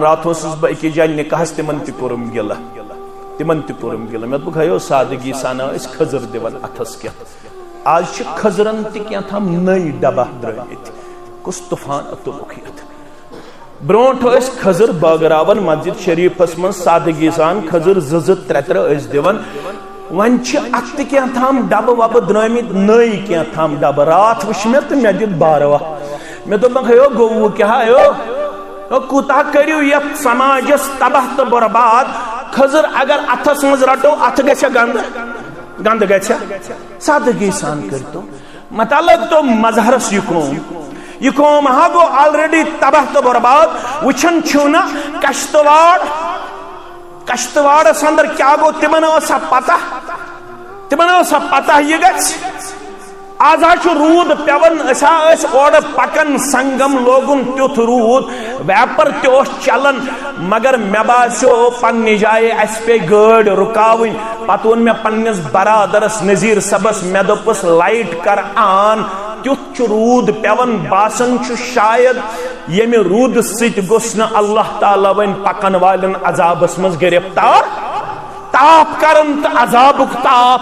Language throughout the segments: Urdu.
رات بہ اکی جائے نکاحس تمن تم گلا مے دو سادگی سان کھزر دان اتھس کت آج کھزرن تم نئی ڈبہ درامت کس طوفان اتوک یت بروٹ کھزر بٲگراون مسجد شریفس من سادگی سان کھزر زٕ ترٛےٚ ترٛےٚ دِوان ون ات تم ڈبہ وبہ درامت نئی کی تم ڈبہ رات وچ مے تو مے دت باروا مے دو گو کیا کوتا کریو یت سماجس تباہ تو برباد کھزر اگر اتھس مز رٹو ات گھا گند گھا سادگی سان کرتو مطلب تو مظہرس یہ قوم ہا گو آلریڈی تباہ تو برباد وچھن چھونا کشتواڑس اندر کیا گو تمن سا پتہ یہ گھس آج رود پیون اور پکن سنگم لوگن تیت رود ویپر تس چلان مگر مے باسو پنہ جائے اس پہ گاڑ رکاون پتہ ون مے پنس برادرس نذیر صبس مے دپس لائٹ کر آن تیت رود پیون باسان شاید یم رود ست گوس نا اللہ تعالی ون پکن والن عذابس مز گرفتار تاپ کرن تو عذابک تاپ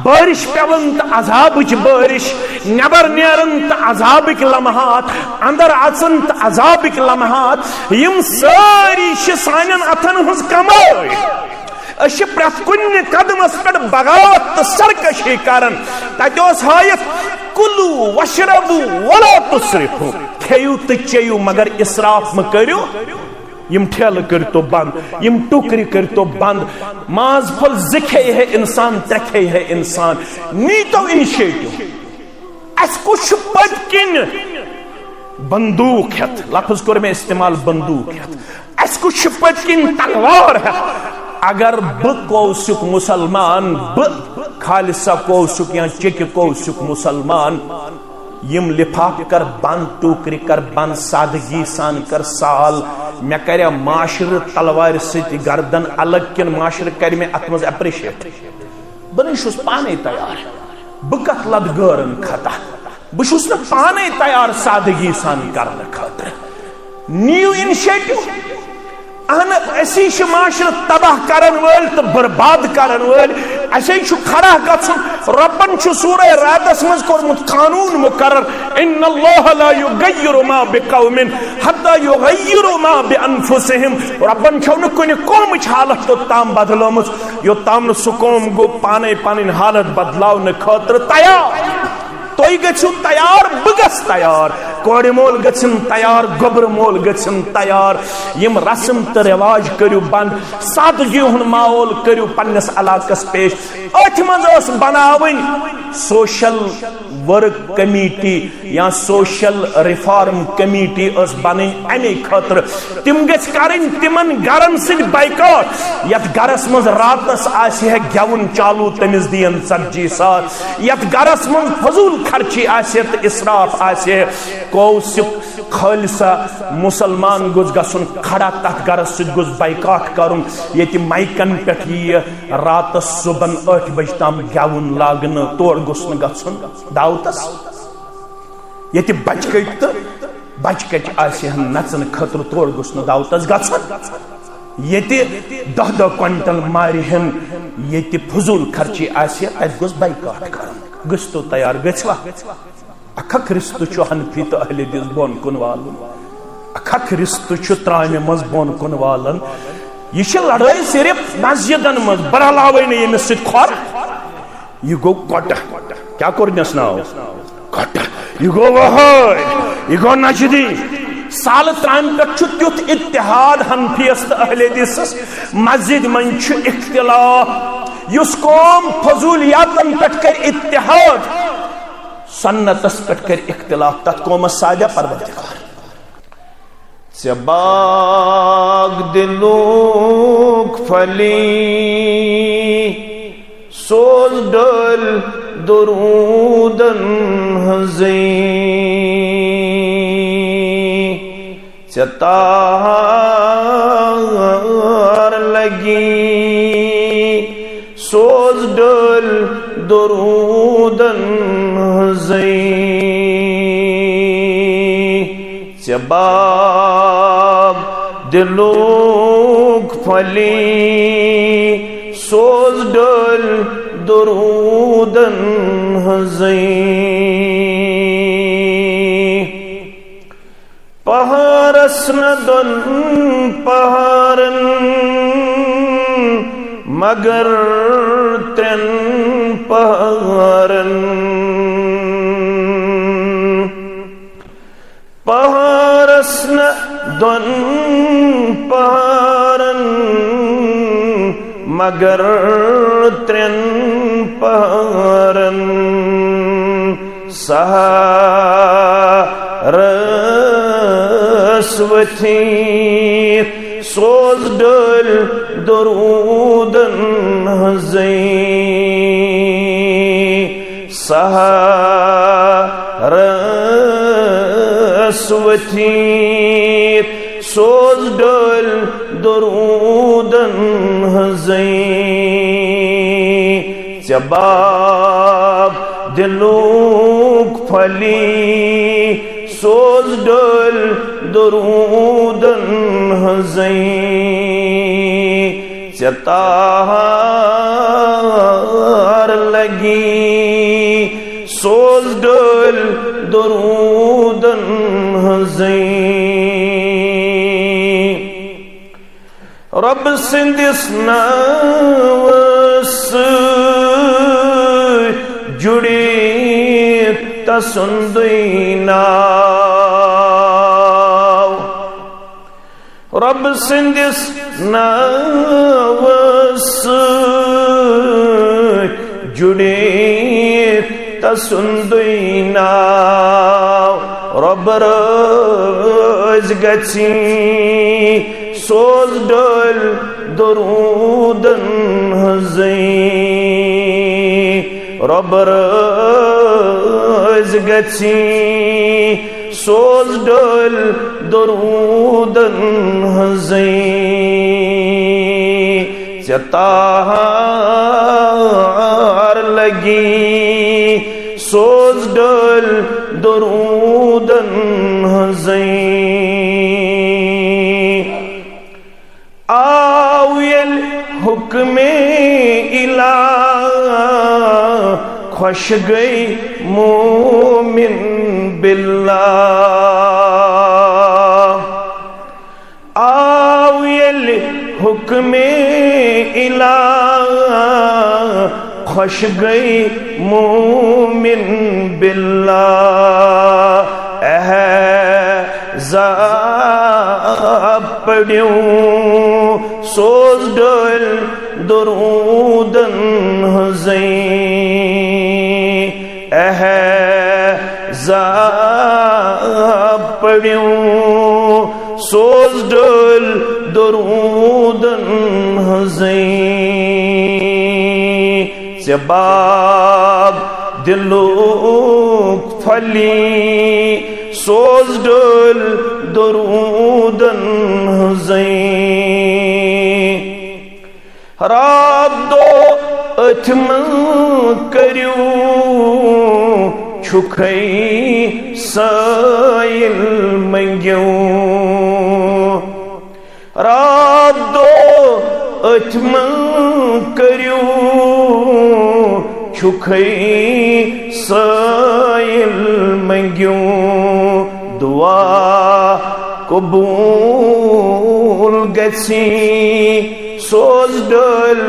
بارش پیون تو عذابچ بارش نبر نیرن تو عذابک لمحات اندر اچن تو عذابک لمحات یم ساری سانن اتن ہز کمائی اش پرت کن قدمس پہ بغاوت تو سرکشی کرن تتوس ہایت کلو وشربو ولا تسرفو کھیو تو چیو مگر اسراف مکریو یم ٹھیل کرتو بند یم ٹکری کرتو بند ماز پھل زکھے ہے انسان ترکھے ہے انسان نیتو انشیٹو اس کچھ پد کن بندوق ہے لفظ کر میں استعمال بندوق ہے اس کچھ پد کن تلوار ہے اگر کوسک مسلمان خالصہ کوسک یا چک کوسک مسلمان یم لفاف کر بند ٹوکری کر بند سادگی سان کر سال مے کریا معاشر تلوار ست گردن الگ کن معاشر کر میں ات مز اپریشیٹ بنشس پانے تیار بہ کت لد گارن کھتا بشس نا پانے تیار سادگی سان کرنے خاطر نیو انشیٹو اہن اسی معاشر تباہ کرن ول تو برباد کرن ول اسی کھڑا گھن ربن سورہ راتس مز کورمت قانون مقرر ان اللہ لا یغیر ما بقوم حتى یغیروا ما بانفسهم ربن چھو نہ کن قوم حالت تو تام بدلومس یو تام سہ قوم گو پانے پن حالت بدلاؤ خاطر تیار تھی گھو تیار بگس تیار کور مول گھن تیار گوبر مول گھن تیار یم رسم تو رواج کرو بند سادگی ہند ماحول کرو پنس علاقس پیش ات مز بناون سوشل ورک کمیٹی یا سوشل ریفارم کمیٹی اس بنی امی خاطر تم گھس کرن تمن گرن ست بائیکاٹ یت گرس مز راتس آسہ گیون چالو تمس دین ژتجی ساس یت گرس مز فضول خرچی آسہ تو اسراف آسہ کوسک خالصہ مسلمان گوس گھن کھڑا تک گرس ست گوس بائیکاٹ کرن یہ مائکن پہ یہ راتس صبح 8 بجے تام گیون لاگن تور گوس نا گھن دعوتس یہ بچ کٹ تو بچ کچ آسہ نچن خاطر تور گوس نا دعوتس گھن یہ 10 کوئنٹل مارہن یہ فضول خرچی آسہ تت گوس بائیکاٹ کرن گھس تو تیار گھوا اکھ رست حنفی تو اہل حدیث بون کن والن اکھ رست ترامہ مز بون کن والن یہ لڑائی صرف مسجدن مز برہلاوے یمس ست کھور یہ گو کٹ کیا کورنس ناو کٹ یہ گو وہائی یہ گو نجدی سال ترام پہ تیت اتحاد حنفیس تو اہل حدیثس مسجد من اختلاف اس قوم فضولیاتن پہ کر اتحاد سنتس پہ کر اختلاف تت قومس سادہ پروردگار ژے باغ دلوک پھلی سوز ڈل درودن ہنزی ژے تار لگی سوز ڈل درودن ہنزی ژے باغ دلوک پھلی سوز ڈل درودن ہزیں پہارس ندن پہارن مگر ترن پہارن پہارس ندن پہارن مگر ترن پہارن سہارس وتھیر سوز ڈل درودن ہزیں سہارس وتھیر سوز ڈل درودن ہزیں جباب دلوک پھلی سوز ڈل درودن ہزیں چتار لگی سوز ڈل درودن ہزیں رب سندس ناوس جڑی تسندی ناو رب سندس ناوس جڑی تسندی ناو رب رز گچی سوز ڈل درودن ہزیں رب رز گچی سوز ڈل درودن ہزیں چتار لگی سوز ڈل درودن ہزیں آو یل حکم الہ خوش گئی مومن باللہ آو یل حکم الہ خوش گئی مومن باللہ احزاب پڑھیوں سوز ڈل درودن ہزیں احزاب پڑھیوں سوز ڈل درودن ہزیں جباب دلوک پھلی سوز ڈل درودن ہزیں رات دو اتمن کریو چھکھئی سائل منگیوں رات دو اتمن کریو چھکھئی سائل منگیوں دعا قبول گچھی سوز ڈل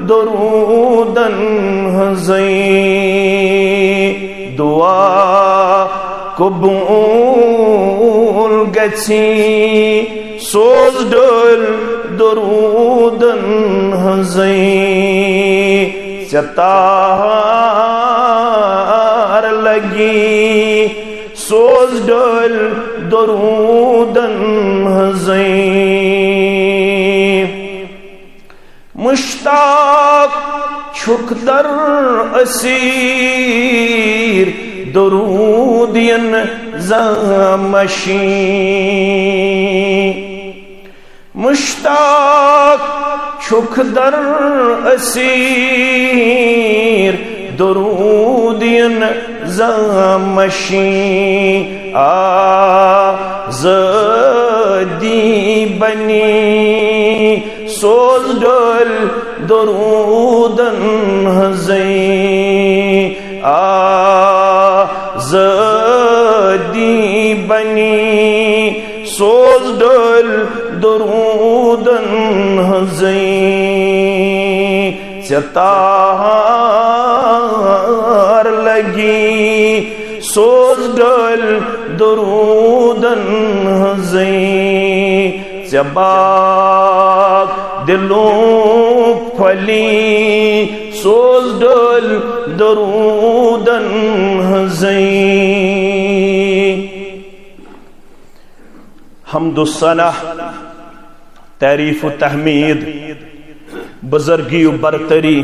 درودن ہزیں دعا قبول گچھی سوز ڈل درودن ہزیں چتار لگی سوز ڈل درودن ہزیں مشتاق چھک در اسیر درودین زامشین مشتاق چھک در اسیر درودین زامشین بنی سوز ڈول درودن ہزیں آزادی بنی سوز ڈول درودن ہزیں ستار لگی سوز ڈول درودن ہزیں جباک دلوں پھلی سوز ڈول درودن ہزیں حمد و ثنا تعریف و تحمید بزرگی و برتری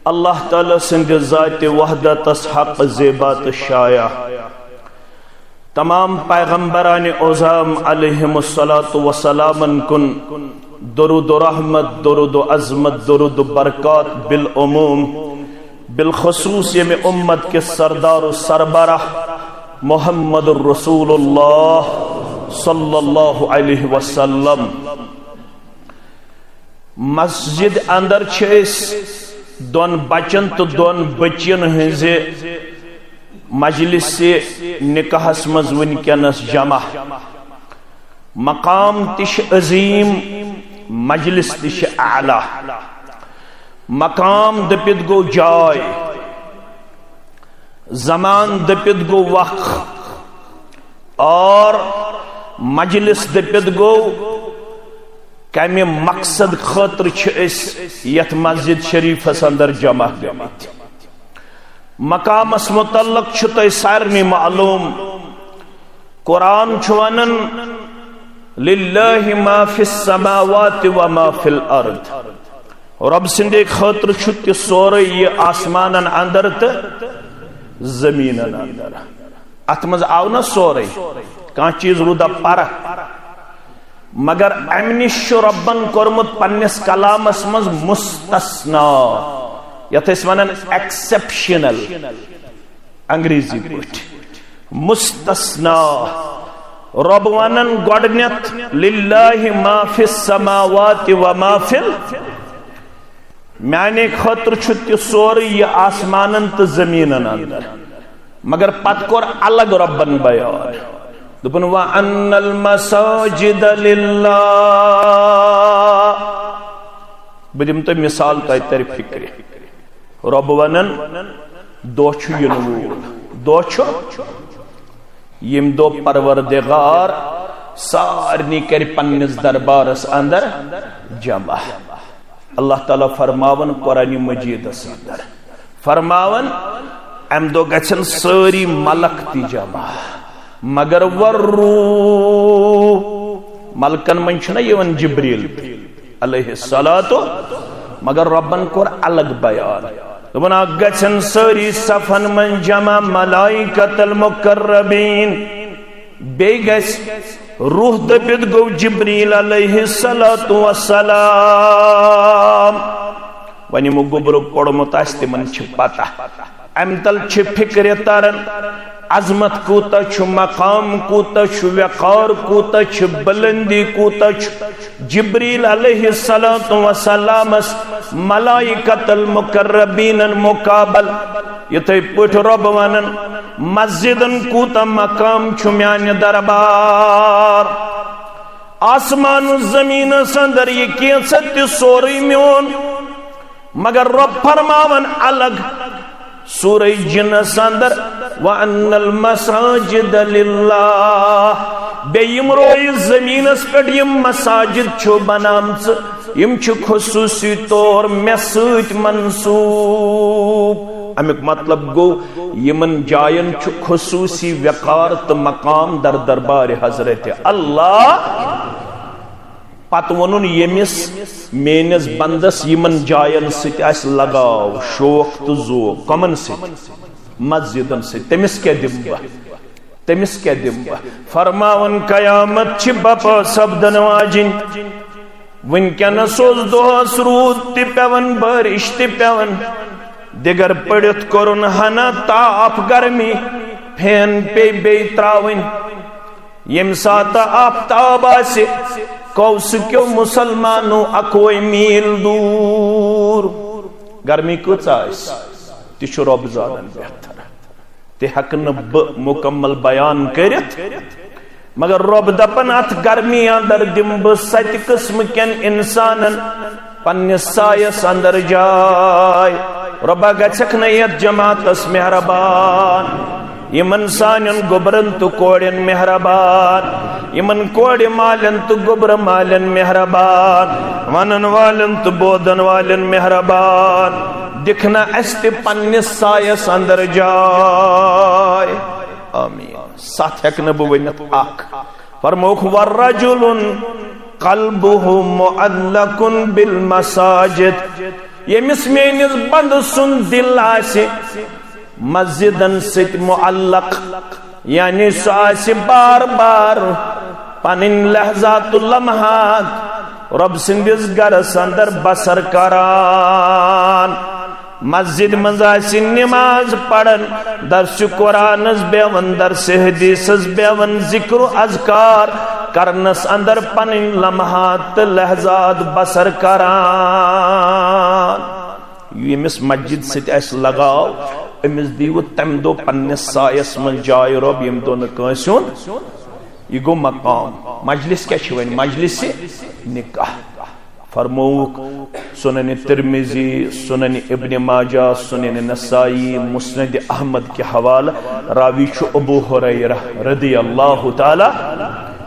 اللہ تعالی سند ذات وحدت حق زیبات شایع تمام پیغمبران اعظم علیہم الصلاۃ والسلام کن درود و رحمت درود و عظمت درود و برکات بالعموم بالخصوص یہ میں امت کے سردار و سربراہ محمد الرسول اللہ صلی اللہ علیہ وسلم مسجد اندر چھس دون بچن تو دون بچین ہنزے مجلس سے نکاحس مز ونکینس جمع مقام تش عظیم مجلس تش اعلی مقام دپت گو جائے زمان دپت گو وقت اور مجلس دپت گو کمی مقصد خاطر چھس یت مسجد شریف اندر جمع گمت مقام اس متعلق چھتے سارنی معلوم قرآن چھوانن للہ ما فی السماوات و ما فی الارض رب سندے خاطر چھتے سورے یہ آسمانن اندر تا زمینن اندر اتمز آونا سورے کان چیز رودا پارا مگر امنش ربن کرمت پنس کلام اسمز مستثنا یت اسمانن ایکسپشنل انگریزی پوٹ مستثنا رب ونن گوڑنیت للہ ما فی السماوات و ما فی میانے خطر چھتی سوری یہ آسمانن تو زمینن اندر مگر پت کور الگ ربن بیان دپن وَأَنَّ الْمَسَاجِدَ لِلَّهِ بدیم تو مثال تای تر فکر رب ونن دو چھو ینوول دو چھو یم دو پروردگار سارنی کر پنس دربارس اندر جمع اللہ تعالیٰ فرماون قرآن مجید اندر فرماون ام دو گچن ساری ملک تی جمع مگر والروح ملکن من چھنا یون جبریل علیہ الصلاۃ مگر ربن کور الگ بیان دبنا گچن ساری صفن من جمع ملائکت المقربین بے گس روح دبید گو جبریل علیہ السلام ونی مو گبرو پڑو متاستی من چھ پاتا امتل چھ فکر تارن عظمت کوتا چھ مقام کوتا چھ وقار کوتا چھ بلندی کوتا چھ جبریل علیہ السلام ملائکت المقربین مقابل یہ تی پوٹ رب ونن مسجدن کوتا مقام چھ میان دربار آسمان و زمین سندر یہ کیسد سوری میون مگر رب فرماون الگ سورہ جن سندر وَأَنَّ الْمَسَاجِدَ لِلَّهِ بے یم روئی زمین اس پر یم مساجد چھو بنامت یم چھو خصوصی طور مسجد منصوب امیک مطلب گو یمن جائن چھو خصوصی وقارت مقام در دربار حضرت اللہ پت ونن یمس مینس بندس یمن جائن ست اس لگاو شوق تو ذوق کمن ست مسجدن ست تمس کیا دم با فرماون قیامت چھ بپا سبدن واجن ونکن سوز دوہس رود تی پیون بارش تی پیون دیگر پڑت کرن ہنا تاپ گرمی پھین پی بی تراون یم سات آفتاب آسے کوس کیو مسلمانو اکوئی میل دور گرمی کچھ آس تیچو رب زادن بہتر تی حق نب مکمل بیان کرت مگر رب دپن ات گرمی اندر دم بس ست قسم کن انسانن پنس سایس اندر جائے ربا گچھک نیت جماعت اس مہربان یمن سانن گبرن تو کوڑن مہربان یمن کوڑ مالن تو گبر مالن مہربان ونن والن تو بودن والن مہربان دکھنا است پنس سایس اندر جائے آمین ساتھ ایک نبوینت آکھ فرموک والرجل قلبه معلق بالمساجد یمس مینس بند سن دل آسے مسجدن ست معلق یعنی سو آسے بار بار پنن لحظات لمحات رب سندس گرس اندر بسر کران مسجد مزاسی نماز پڑھن درس قرآنس بیون درس حدیثس بیون ذکر و اذکار کرنس اندر پنن لمحات لحظات بسر کران یمس مسجد ست اس لگاو امس دیو تم دو پنس سایس من جائے رب یم دو نکاسون یہ گو مقام مجلس کیا چھوئن مجلس نکاح فرموک سنن ترمذی سنن ابن ماجہ سنن نسائی مسند احمد کے حوالہ راوی چھو ابو ہریرہ رضی اللہ تعالی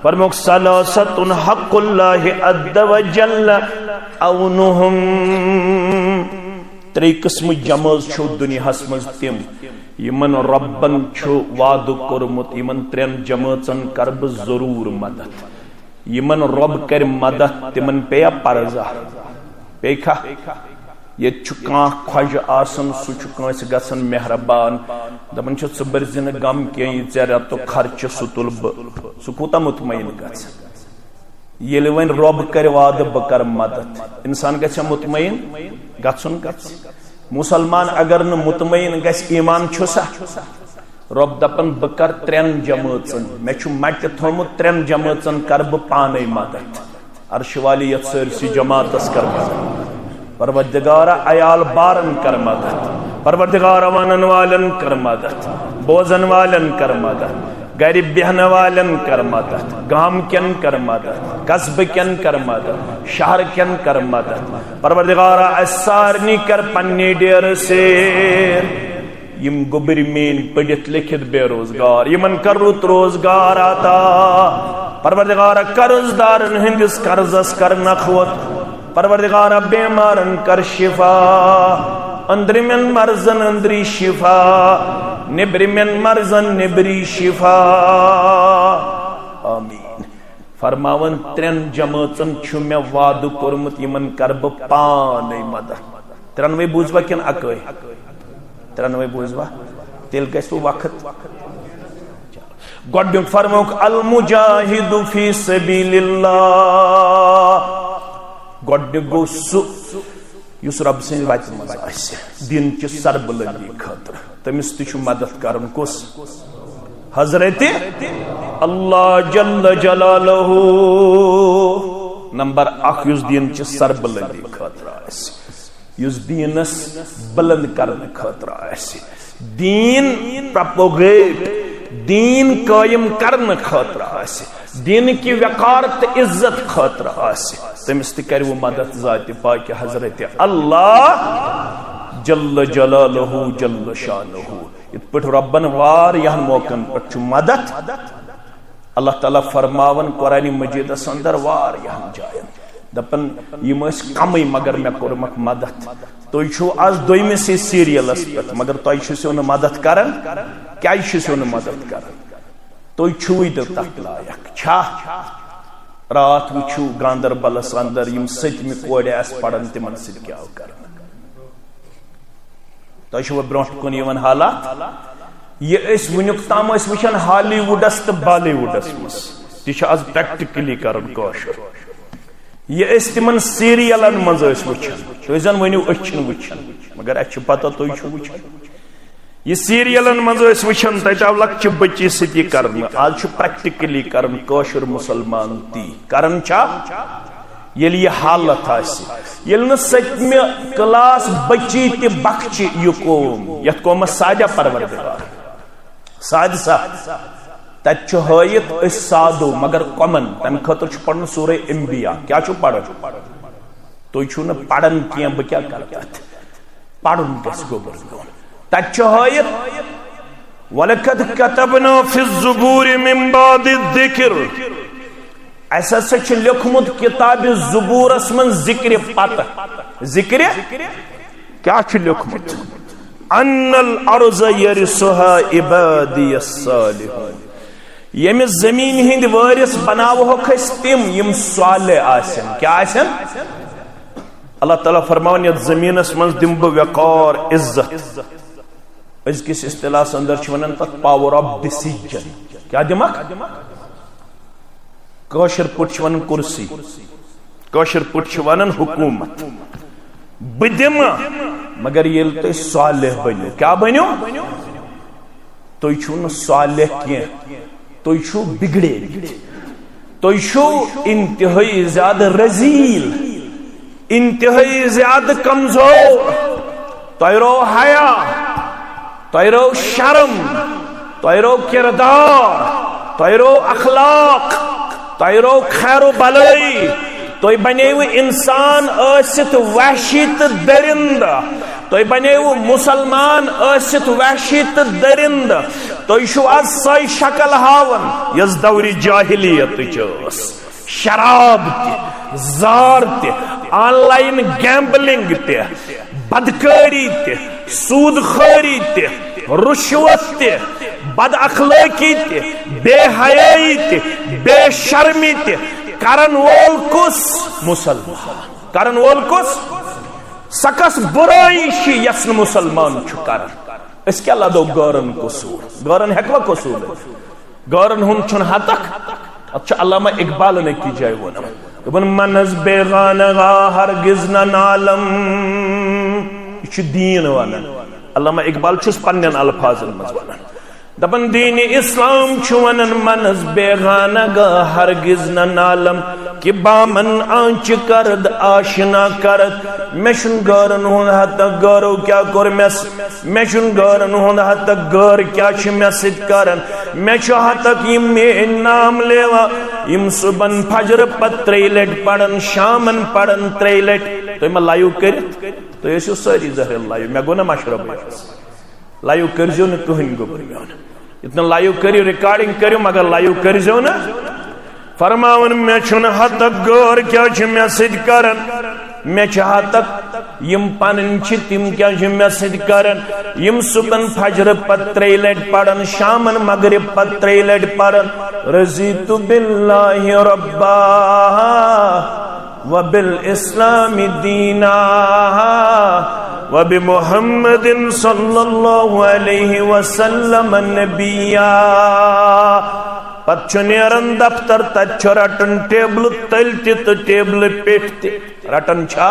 فرموک ثلاثت حق اللہ عز وجل اونہم تری قسم جماز چھو دنیا حسمز تیم یمن ربن چھو وعد کرمت یمن ترین جماعتن کرب ضرور مدد یمن رب کر مدد تمن پیا پرزا پیکھا یہ چکاں خوش آسن سو چکاں سے گسن مہربان دمن چھو صبر زن غم کیا یہ زیرہ تو خرچ ستل سکوتا مطمئن گسن یہ لوین رب کر وعد بکر مدد انسان گسن مطمئن گسن گسن مسلمان اگر نہ مطمئن گس ایمان چھوسا رب دپن بکر ترین جماعتن میں چھو مٹ تھومت ترین جماعتن کرب پانے مدد عرش والی یت سرسی جماعتس کر مدد پروردگارہ عیال بارن کر مدد پروردگارہ ونن والن کر مدد بوزن والن کر مدد غریب بہن والن کر مدد گام کن کر مدد قصب کن کر مدد شہر کن کر مدد پروردگارہ اسارنی کر پنی ڈیر سیر یم گبر مین پڑھت لکھت بے روزگار یمن کر رت روزگار آتا پروردگارہ قرض دارن ہندس قرضس کر نخوت پروردگارہ بیمارن کر شفا اندر من مرزن اندری شفا نبر من مرزن نبری شفا آمین فرماون ترین جماعتن چھو میں وعد کرمت یمن کرب پانے مدد ترنوے بوزوا کن اکوئی ترنوے بوزوا تیل گیسو وقت گوڑ فرموک المجاہد فی سبیل اللہ گوڑ گو سو یس رب سن وات مز آسہ دین چہ سربلندی خاطر تمس تہ مدد کرن کس حضرت اللہ جل جلالہ نمبر 1 یس دین چہ سربلندی خاطر آسہ یس دینس بلند کرن خاطر آسہ دین پروپوگیٹ دین قائم کرن خاطر آسہ دین کی وقارت عزت خاطر آسہ تمس تہ کرو مدد ذات پاک حضرت اللہ جل جلالہ جل شانہ ات پٹ ربن وار یہ موقعن پٹ مدد اللہ تعالی فرماون قرآن مجید اندر وار یہ جائن دپن یم اس کمی مگر میں کرمک مدد تو چھو آج دویمی سے سیریلس پت مگر تو چھو نہ مدد کرن کیا چھو نہ مدد کرن تو چھوئی دو تک لائق چھا رات وچھو گاندربلس اندر یم ستمی کوڑے اس پڑھن تمن سۭتۍ کیا کرن تو چھو برونٹ کن یون حالات یہ اس ونیک تام اس وچھن ہالی ووڈس تو بالی ووڈس مس تہ آج پریکٹیکلی کرن کوشش یہ اس تمن سیریلن مز اس وچھن تو زن ونیو اچھن وچھن مگر اچھ پتہ تو چھو وچھن یہ سیریلن مز وچھن تت آو لکچہ بچی ستی کرن آج پریکٹیکلی کرن کوشر مسلمان تی کرن چھا یل یہ حالت آسی یل نہ ستمہ کلاس بچی تی بخچ یہ قوم یت قوم سادہ پروردگار سادسہ تت چھ ہائت اس سادو مگر کمن تم خاطر چھ پڑھن سورہ انبیاء کیا چھ پڑھن تو چھو نہ پڑھن کیا بہ کیا کرتا پڑھن کس کو برگون تت چھ ہائت وَلَقَدْ كَتَبْنَا فِي الزُّبُورِ مِن بَعْدِ الذِّكْرِ ایسا سچ لکھمت کتاب زبور اسمن ذکر پتہ ذکر کیا چھ لکھمت ان الارض یرثها عبادی الصالحون یم زمین ہند وارث بناو کھس تم یم صالح آسن کیا آسن اللہ تعالیٰ فرمان یت زمین اسمن دم بہ وقار عزت اس کس اصطلاح اندر چھ ونن تت پاور آف ڈیسیجن کیا دماغ کوشر پٹ ون کرسی کوشر پٹ ون حکومت بدم مگر یل تو صالح بنو کیا بنو تو چھو صالح کی تو چھو بگڑے تو چھو انتہائی زیادہ رزیل انتہائی زیادہ کمزور تو رو حیا تو رو شرم تو رو کردار تو رو اخلاق تیرو خیر و بلائی تو بنیو انسان ایست وحشی درند تو بنیو مسلمان ایست وحشی درند تو شو از سای شکل ہاون یز دوری جاہلیت چوس شراب تی زار تی آن لائن گیمبلنگ تی بدکاری تی سود خوری تی رشوت تی بد اخلاقی تی بے حیائی تی بے شرمی تی کرن وول کس مسلمان کرن وول کس سکس برائی شی یسن مسلمان چھو کرن اس کے اللہ دو گورن قصور گورن حکوہ قصور گورن ہن چھن حتک اچھا علامہ اقبال نے کی جائے وہ نام ابن منز بیغانغا ہرگز نالم یہ چھو دین وانا علامہ اقبال چھس پنین الفاظ المزوانا دبن دین اسلام چھوانن منز بیغانگا ہرگز نالم کہ بامن آنچ کرد آشنا کرد میشن گارن ہون حتی گارو کیا کر میشن گارن ہون حتی گار کیا چھ میسد کرن میشو حتی یم میں نام لیوا یم صبح فجر پت تریلٹ پڑن شامن پڑن تریلٹ تو اما لائیو کرت تو یہ ساری زہر لائیو میں گونا مشرب لائیو کرجو نا کہن گو برگانا اتنا لائیو کری ریکارڈنگ کریو مگر لائیو کرجو نا فرماون میں چھن حد گور کیا چھ میں سد کرن میں چاہا تک یم پانن چھ تم کیا چھ میں سد کرن یم صبح فجر پتری لٹ پڑن شامن مغرب پتری لٹ پڑن رضیت باللہ ربا وبالاسلام دینا وبمحمد صلی اللہ علیہ وسلم نبیا پت چھ نیرن دفتر تچ رٹن ٹیبل تل تی ٹیبل پیٹ رٹن چھا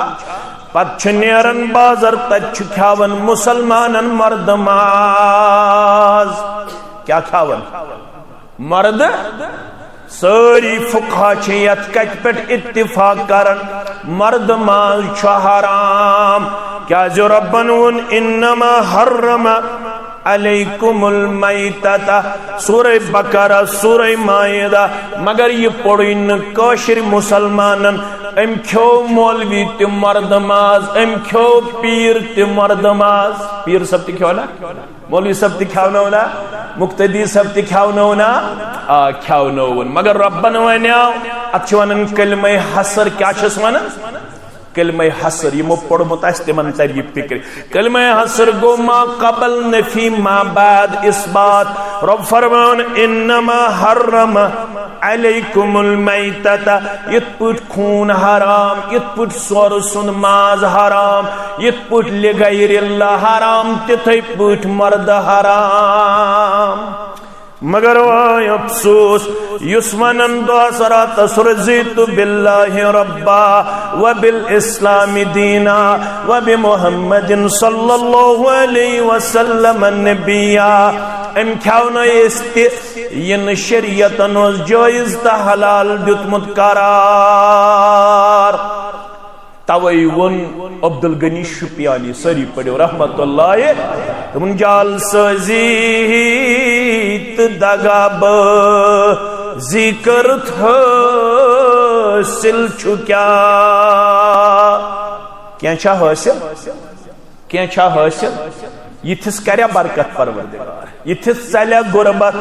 پت چھ نیرن بازر تچ کھاون مسلمانن مرد ماز کیا کھاون مرد ساری فقہ چھیت کچ پٹ اتفاق کرن مرد مال چھو حرام کیا جو ربنون انما حرم علیکم المیتتا سورہ بقرہ سورہ مائدہ مگر یہ پڑھن کوشر مسلمانن ام کھو مولوی تی مرد ماز ام کھو پیر تی مرد ماز پیر سب تی کھو نا مولوی سب تی کھو نا مقتدی سب تی کھو نا کھو نون مگر ربن ونیاو اچھوانن کلمہ حسر کیا چھس ونن کلمہ حسر یہ مپڑ متاستمن تریب فکر کلمہ حسر گو ما قبل نفی ما بعد اثبات رب فرمان انما حرم علیکم المیتتا یت پٹ خون حرام یت پٹ سور سن ماز حرام یت پٹ لغیر اللہ حرام تتھے پٹ مرد حرام مگر وای افسوس یس ونن دۄہس راتس رضیت باللہ ربا وبالاسلام دینا وبمحمد صلی اللہ علیہ وسلم نبیا ام کھیو نست ین شریعتن جائز تا حلال دیتمت قرار توئی ون عبدالغنی شپیانی سری پڑھو رحمت اللہ تمن جال سازی دگاب ذکر حاصل چھکیا کیا چھا حاصل کیا چھا حاصل یتھس کریا برکت پروردگار یتھس چلیا غربت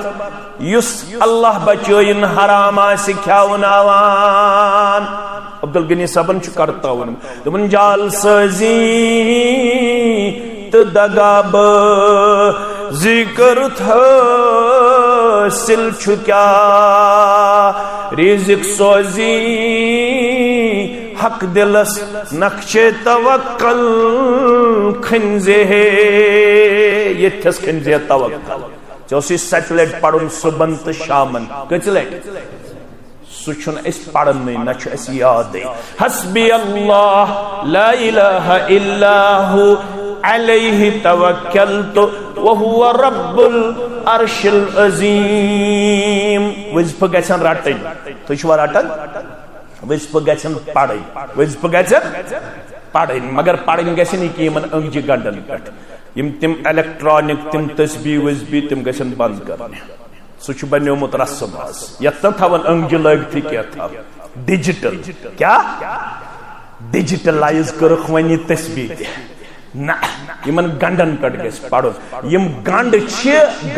یس اللہ بچوین حرام آسی کھیاوناوان عبدالغنی صاحبن چھ کرتا ون تمن جال سازی تو دگاب ذکر حاصل چھکیا رزق سوزی حق دلس نقش توکل کھنزے یتھس کھنزے توکل چوسی سیٹلیٹ پڑھن صبح تو شامن کچلیٹ سوچن اس پڑھن نہیں نہ چھو اس یاد ہے حسبی اللہ لا الہ الا ہو علیہ توکلت وہو رب العرش العظیم وظیفہ گژھن رٹن تُہۍ چھوا رٹن وظیفہ گژھن پڑھن وظیفہ گژھن پڑھن مگر پڑھن گژھن کہ یمن انگجہِ گنڈن پٮ۪ٹھ یم تم الیکٹرانک تم تسبیح وسبیح تم گژھن بند کرنے سُہ چھُ بنیومُت رسم آز یتن تھاون انگجہِ لٲگتھی کینٛہہ تھاو ڈیجیٹل کیا ڈیجیٹلائز کرکھ وۄنۍ یہِ تسبیح تہِ نہ یمن گنڈن پہ گھس پڑھن یم گنڈ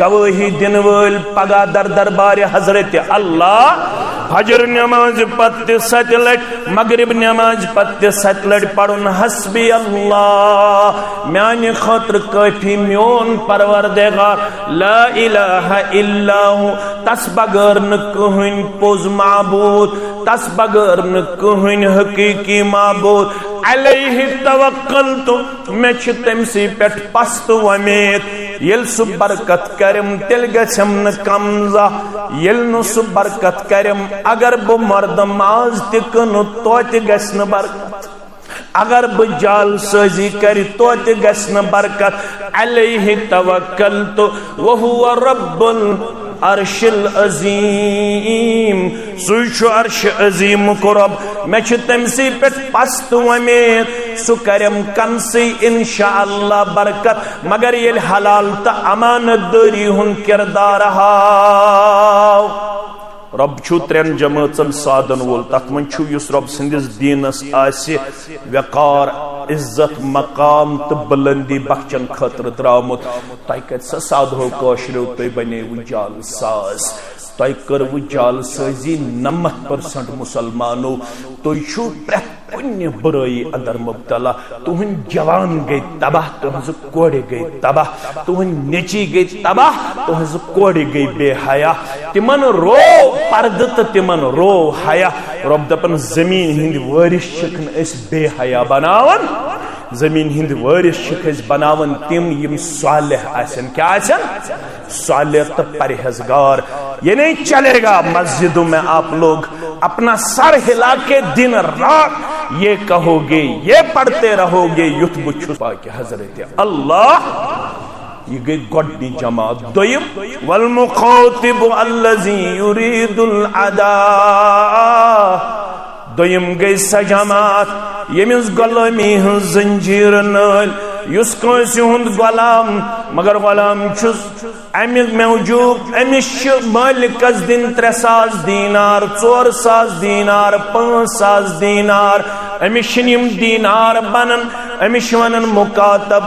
گواہی دن ول پگہ در دربار حضرت اللہ فجر نماز پتہ 7 لٹ مغرب نماز پتہ 7 لٹ پڑھن حسبی اللہ میانہ خاطر کافی میون پروردگار لا الہ الا ہو تس بغیر نہ کہین پوز معبود تس بغیر نہ کہین حقیقی معبود علیہ توکلت میں چھ تمسی پیٹھ پست ومید یل سو برکت کرم تل گچھم نہ کمزا یل نو سو برکت کرم اگر بہ مردم آز تکن توت گژھن برکت اگر بہ جال سازی کر توت گژھن برکت علیہ توکلت وہو رب العرش العظیم سوچ عرش عظیم کو رب میں چھ تمسی پیٹھ پست ومید سو کرم کنسی انشاءاللہ برکت مگر یہ حلال تا امانت داری ہن کردار ہاو رب چھو 3 جماعتن سادن وول تت من چھو یس رب سندس دینس آسی وقار عزت مقام تو بلندی بخچن خطر درامت تائی کت سا سادھو کوشرو توی بنے وہ جال ساز تائی کر وہ جال سازی 90% مسلمانو توی چھو پرت کنی برائی اندر مبتلا توہن جوان گئی تباہ توہن سے کوڑے گئی تباہ توہن نیچی گئی تباہ توہن سے کوڑے گئی بے حیا تمن رو پردت تمن رو حیا رب دپن زمین ہند وارث شکن اس بے حیا بناون زمین ہند وارث شکن بناون تم یم صالح آسن کیا آسن صالح تو پرہیزگار یہ نہیں چلے گا مسجدوں میں آپ لوگ اپنا سر ہلا کے دن رات یہ کہو گے یہ پڑھتے رہو گے یت بچھو پاک حضرت اللہ یہ گئی گوڑنی جماعت دویم والمخاطب الذی یرید العدا دویم گئی سا جماعت یمس غلامی ہن زنجیر نال یس کنسی ہند غلام مگر غلام چھس امیک موجود امس مالکس دن 3,000 دینار 4,000 دینار 5,000 دینار امس یم دینار بنن امس ونن مکاتب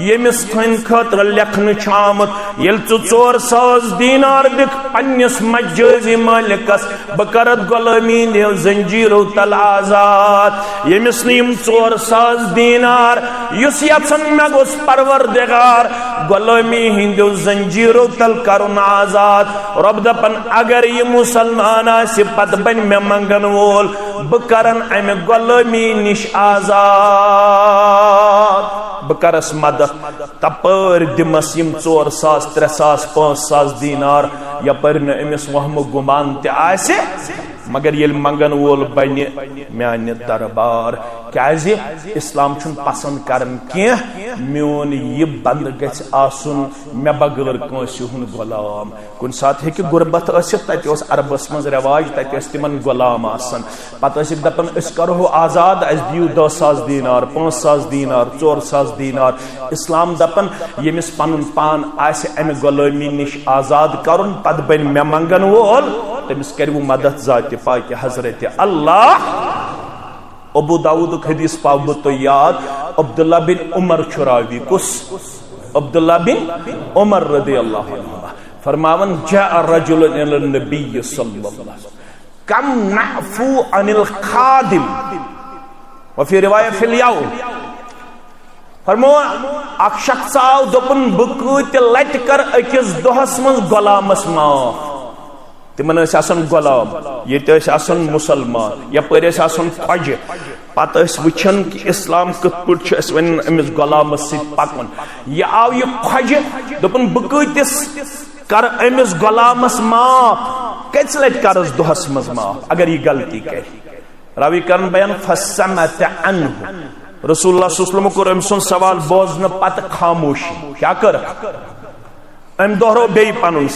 یمس تھن خاطر لکھن آمت یل 4,000 دینار دکھ پنس مجازی مالکس بکرت غلامی دیو زنجیرو تل آزاد یمس نیم 4,000 دینار یس یژھن مے گوس پروردگار غلامی ہندو زنجیرو تل کرن آزاد رب دپن اگر یہ مسلمان آسی پت بن میں منگن وول بکرن ام غلامی نش آزاد بکرس مدد تپر دمس یم 4,000 3,000 5,000 دینار یپر ن امس وہم گمان تہ آسہ مگر یل منگن وول بنہ میانہ دربار کیازِ اسلام چھن پسند کرن کی میون یہ بند گژھِ آسن مے بغیر کٲنٛسہِ ہُنٛد غلام کُنہِ ساتہٕ ہیٚکہِ غربت ٲسِتھ تتہِ اوس عربس منٛز رواج تتہِ ٲسۍ تِمن غلام آسان پتہٕ ٲسِکھ دپان أسۍ کرہو آزاد اَسہِ دِیِو 10,000 دینار 5,000 دینار 4,000 دینار اسلام دپان ییٚمِس پنُن پان آسہِ امہِ غلٲمی نِش آزاد کرُن پتہٕ بنہِ مے منگن وول تٔمِس کروٕ مدد ذاتِ پاکہِ حضرت اللہ ابو داؤد حدیث پاو بہ تو یاد عبداللہ بن عمر چھراوی کس عبداللہ بن عمر رضی اللہ عنہ فرماون جاء رجل الى النبی صلی اللہ علیہ وسلم کم نعفو عن الخادم وفي رواية في اليوم فرمو اک شخص آو دپن بکوت لٹ کر اکس دہس من غلامس معاف تمن آسان غلام یہ آسان مسلمان یپر آسان خۄجہِ پتہ وچھن کہ اسلام کت پٲٹھۍ چھُ ون امس غلامس سۭتۍ پکن یہ آو یہ خۄجہِ دپن بہ کۭتِس کر امس غلامس معاف کٔژِ لٹہِ کرس دۄہس منٛز معاف اگر یہ غلطی کرِ راوی کرن بیان فسمت عنہ رسول اللہ صلی اللہ علیہ وسلم کور أمۍ سُنٛد سوال بوزنہٕ پتہٕ خاموشی کیا کر ام دوہرو بیٚیہِ پنُن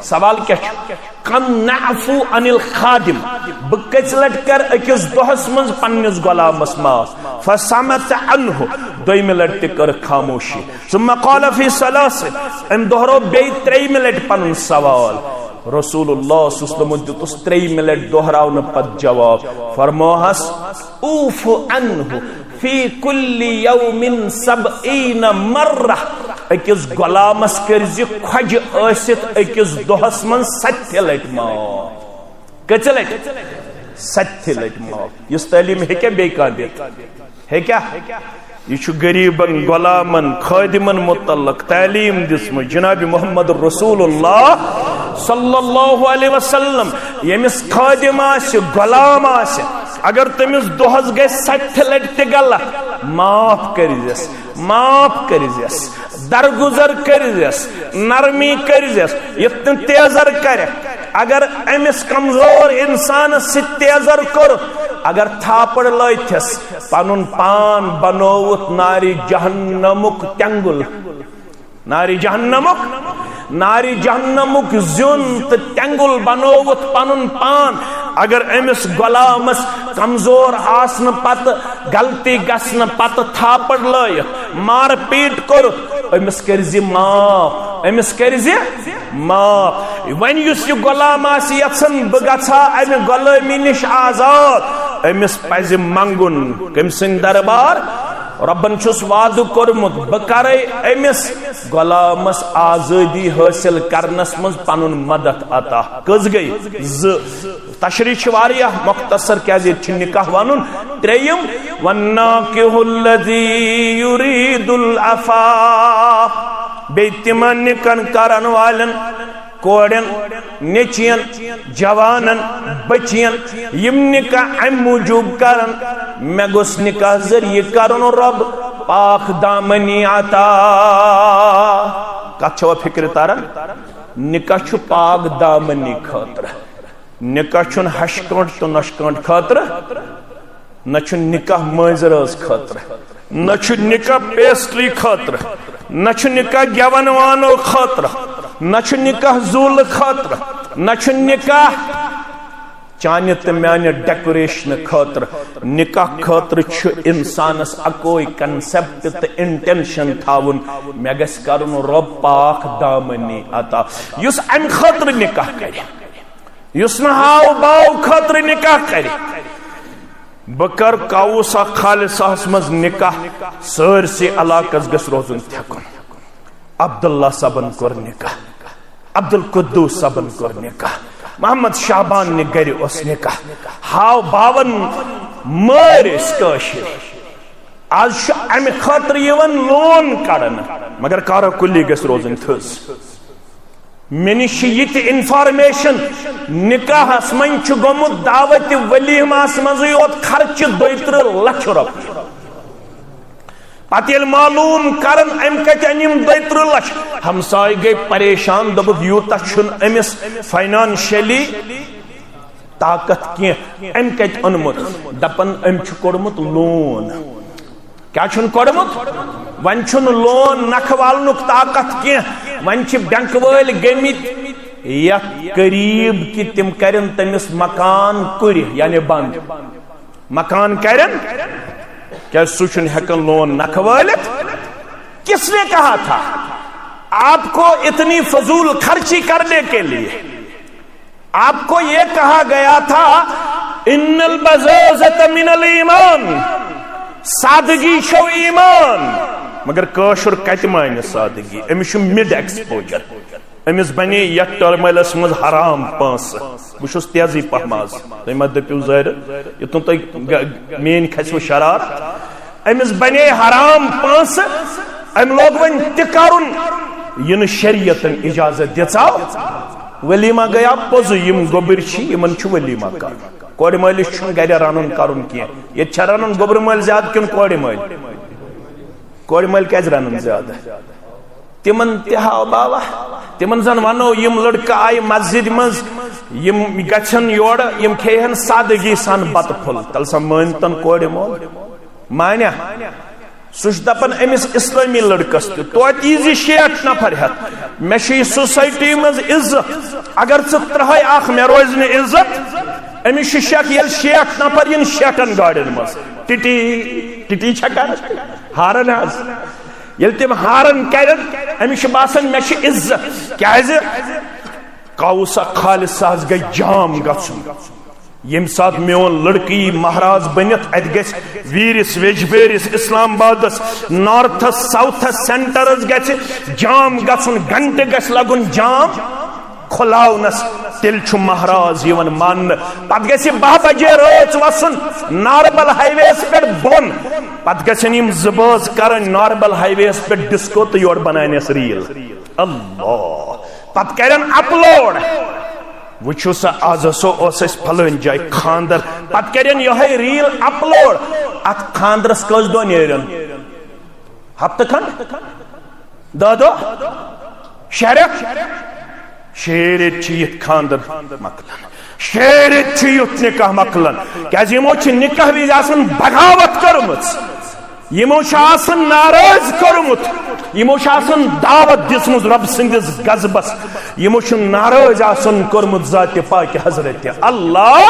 سوال کیا چھُ کم نعفو عن الخادم بہ کٔژِ لٹہِ کر أکِس دۄہس منٛز پننِس غلامس معاف فسمت عنہ دویمہِ لٹہِ تہِ کٔر خاموشی ثم قال فی ثلاث ام دوہرو بیٚیہِ ترٛیٚیمہِ لٹہِ پنُن سوال رسول اللہ صلی اللہ علیہ وسلم دتس 3 منٹ دوہراون پت جواب فرموہس اوف عنہ فی کل یوم 70 مرہ اکس غلامس کرزِ خۄجہِ ٲسِتھ اکس دۄہس من 7 لٹہِ معاف کٔژِ لٹہِ 7 لٹہِ معاف یُس تعلیٖم ہیٚکیٛا بیٚیہِ کانٛہہ دِتھ ہیٚکیٛا یہ چھُ غریبن غلامن خادمن متعلق تعلیم دِژمٕژ جناب محمد رسول اللہ صلی اللہ علیہ وسلم یمس خادم آسہِ غلام آسہِ اگر تمس دۄہس گژھِ 7 لٹہِ تہِ غلط معاف کٔرزٮ۪س درگزر کٔرزٮ۪س نرمی کٔرزٮ۪س یتھ نہٕ تیزر کرِ اگر امس کمزور انسانس سۭتۍ تیزر کوٚرُکھ اگر تھاپڑ لٲتھس پنُن پان بنووُتھ نارِ جہنمُک تینگل نارِ جہنمُک زیُن تہٕ تینگل بنووُتھ پنُن پان اگر امس غلامس کمزور آسنہٕ پتہٕ غلطی گژھنہٕ پتہٕ تھاپڑ لٲیِتھ مار پیٹ کوٚرُکھ امس کرزِ معاف وۄنۍ یُس یہِ غلام آسہِ یژھان بہٕ گژھا امہِ غلٲمی نِش آزاد امس پزِ منگُن کٔمۍ سٕنٛدِ دربار ربن چھُس وعدٕ کوٚرمُت بہٕ کرے امس غلامس آزٲدی حٲصِل کرنس منٛز پنُن مدد عطا کٔژ گٔے 2 تشریح چھِ واریاہ مختصر کیازِ ییٚتہِ چھُ نکاح ونُن 3 والناکح الذی یریٖد العفاف بیٚیہِ تِمن نکاح کرن والٮ۪ن کوڑن نیچین جوانن بچین یم نکاح ام موجوب کرن میں گوس نکاح ذریعہ کرن رب پاک دامنی عطا کتھ چھو فکر تارن نکاح چھو پاک دامنی خاطر نکاح چھن ہشکنٹ تو نشکنٹ خاطر نہ چھن نکاح مٲنزرٲژ خاطر نہ چھن نکاح پیسٹری خاطر نہ چھن نکاح گیون وانو خاطر نہ چھُ نکاح زول خاطر نہ چھُ نکاح چانہِ تہٕ میانہِ ڈیکوریشن خاطر نکاح خاطر چھُ انسانس اکوے کنسپٹ تہٕ انٹینشن تھاوُن مےٚ گژھِ کرُن رب پاک دامنی عطا یُس امہِ خاطر نکاح کرِ یُس نہٕ ہاو باو خاطر نکاح کرِ بہٕ کر کاوُسا خالصاہس منٛز نکاح سٲرسٕے علاقس گژھِ روزُن تھٮ۪کُن عبداللہ صٲبن کوٚر نکاح عبدالقدوس صٲبن کوٚر نکاح محمد شعبان نہِ گرِ اوس نکاح ہاو باون مٲرۍ ٲسۍ کٲشِر آز چھُ امہِ خٲطرٕ یِوان لون کڑنہٕ مگر کارا کُلی گژھِ روزٕنۍ تھٔز مےٚ نِش چھِ یہِ تہِ انفارمیشن نکاحس منٛز چھُ گوٚمُت دعوتِ ولیٖماہس منٛزٕے یوت خرچہِ 32 لچھ رۄپیہِ پتہ معلوم کرن ام کت انم 32 لچھ ہمسائے گئی پریشان دبک یوتا چھن امس فائنانشلی طاقت کی ام کت انمت دپن ام چھ کوڑمت لون کیا چھن کوڑمت ون چھن لون نکھ والنک طاقت کی ون چھ بینک ول گمت یا قریب کی تم کرن تمس مکان کر یعنی بند مکان کرن کیا سوچن ہیکن لون نکھ والت کس نے کہا تھا آپ کو اتنی فضول خرچی کرنے کے لیے آپ کو یہ کہا گیا تھا ان البذاذۃ من الایمان سادگی شو ایمان مگر کاشر کت مان سادگی امس مڈ ایکسپوجر امس بنے یتھ ٹرملس مز حرام پانس بہس تیزی پہماز تھی مت دپو ظاہر یوتن تھی مین کھسو شرار امس بنے حرام پانس ام لوگ ون تہ کرن ین شریعتن اجازت دژاو ولیمہ گیا پوز یم گوبر یمن چھ ولیمہ کر کوڑ مالس چھ گھر رنن کرن کی یہ چھ رنن گوبر مال زیادہ کن کوڑ مال کیاز رنن زیادہ تمن تہاو بابا تمن زن ونو یم لڑکہ آئی مسجد مز یم گچھن یور یم کھیہن سادگی سان بت پھل تل سا مانتن کوڑ مول مانیا سوچ دپن امس اسلامی لڑکس توت ایزی 60 نفر ہت مے چھ سوسائٹی مز عزت اگر ژٕ ترہے اخ مے روز نہ عزت امس چھ شک یل 60 نفر ین 60 گاڑین مز ٹٹی چھکان ہارن حظ یل تم ہارن کرن امس باسن مے چھ عزت کیازِ قوسا خالص گئی جام گژھن یم سات میون لڑکی مہراز بنت ات گژھِ ویرس ویجبیرس اسلام آبادس نارتھس ساؤتھس سینٹرس گژھِ جام گژھن گھنٹہ گژھِ لگن جام کھلاونس تیل چھ مہراز یون مان پت گژھِ 12 بجے رات وسن ناربل ہائی ویس پہ بون پت گژھن یم زباز کرن ناربل ہائی ویس پہ ڈسکو تو یور بنانس ریل اللہ پت کرن اپلوڈ وچھو سا آز سو اس پھلن جائے خاندر پت کرن یہ ریل اپلوڈ ات خاندرس کس دو نیرن ہفتہ کھنڈ دو شہرک شیرت چیت خاندر مکلن شیرت چیت نکاح مکلن کیازِ یمو چھ نکاح ویز آسن بغاوت کرمت یمو چھ آسن ناراض کرمت یمو چھ آسن دعوت دسمت رب سندس غضبس یمو چھ ناراض آسن کرمت ذات پاک حضرت اللہ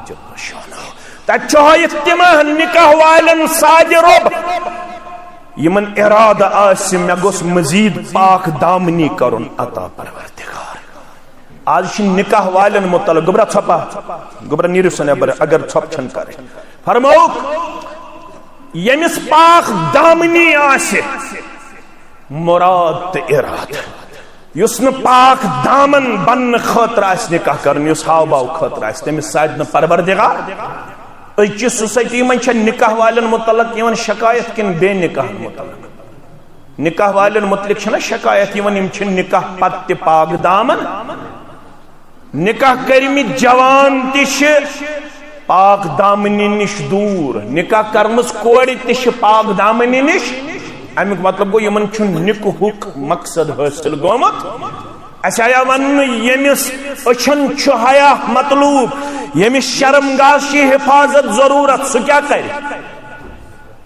جل شانہ تت چھ تمہ نکاح والن ساد رب یمن ارادہ آس مے گوس مزید پاک دامنی کرن عطا پروردگار آج چھ نکاح والن متعلق گبرا چھپا گبرا نیرو سنبر اگر چھپ چھن کرے فرموک یمس پاک دامنی آس مراد اراد یس ن پاک دامن بن خاطر آس نکاح کرن یس ہاو باو خاطر آس تمس ساد ن پروردگار اچ سوسائٹی من چھ نکاح والن متعلق یون شکایت کن بے نکاح متعلق نکاح والن متعلق چھ شکایت یون یم چھ نکاح پت پاک دامن نکاح کرمی جوان تش پاک دامنی نش دور نکاح کرمس کوڑی تش پاک دامنی نش امیک مطلب گو یمن چھ نکاحک مقصد حاصل گومت اس آیا ون یمس اچھن چھ حیا مطلوب یمس شرمگاہ کی حفاظت ضرورت سو کیا کرے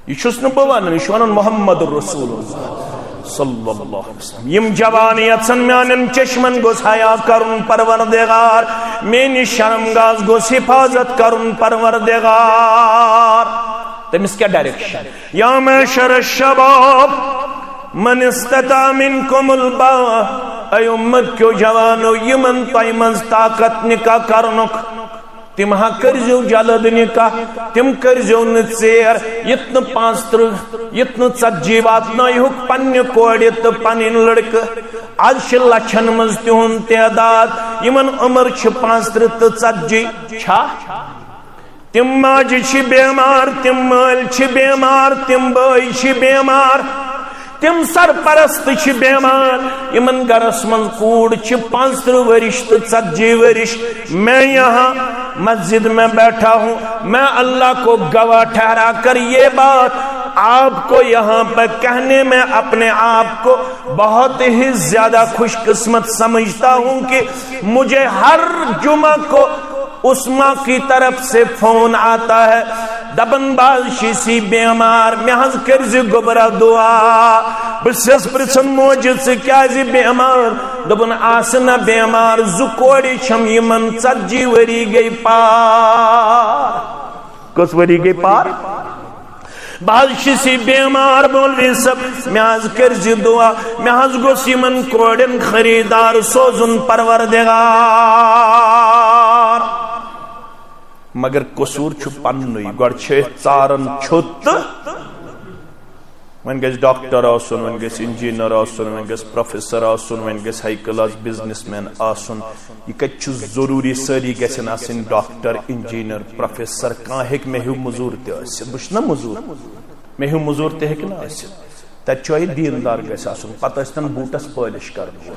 یہ چھس نہ بوان یہ ونن محمد رسول اللہ صلی اللہ علیہ وسلم یم جوانیت سن میانن چشمن گوس حیا کرن پروردگار مین شرمگاہ گوس حفاظت کرن پروردگار تمس کیا ڈائریکشن یا معشر الشباب من استطاع منکم الباء اے امت کیو جوانو یمن پایمنز طاقت نکاح کرنک تم ہاں کرزو جلد نکاح تم کرزو نچیر یتن 50 یتن 40 واتنائی حق پنی کوڑی تو پنی لڑک آج لچھن مز تہن تعداد یمن عمر 50 تو 40 چھا تم ماج چھ بیمار تم مال چھ بیمار تم بائی چھ بیمار تم سرپرست چھ بیمار یمن گرس من کوڑ چھ 50 ورش تو 40 ورش میں یہاں مسجد میں بیٹھا ہوں میں اللہ کو گواہ ٹھہرا کر یہ بات آپ کو یہاں پر کہنے میں اپنے آپ کو بہت ہی زیادہ خوش قسمت سمجھتا ہوں کہ مجھے ہر جمعہ کو عثما کی طرف سے فون آتا ہے دبن بالشی سی بیمار محض کرزی گبرا دعا بسیس پرسن موجود سے کیا زی بیمار دبن آسنا بیمار زکوڑی چھم یمن 40 وری گئی پار کس وری گئی پار بالشی سی بیمار بولوی سب محض کرزی دعا محض گوس یمن کوڑن خریدار سوزن پروردگار مگر قصور چھو پنوی گوڑ چھے چارن چھت ون گیس ڈاکٹر آسن ون گیس انجینئر آسن ون گیس پروفیسر آسن ون گیس ہائی کلاس بزنس مین آسن یہ کچھ ضروری ساری گیسن آسن ڈاکٹر انجینئر پروفیسر کان ہیک میں ہیو مزور تے آسن بشنا مزور میں ہیو مزور تے ہیک نا آسن تا چوئی دیندار گیس آسن پتہ استن بوٹس پالش کرنو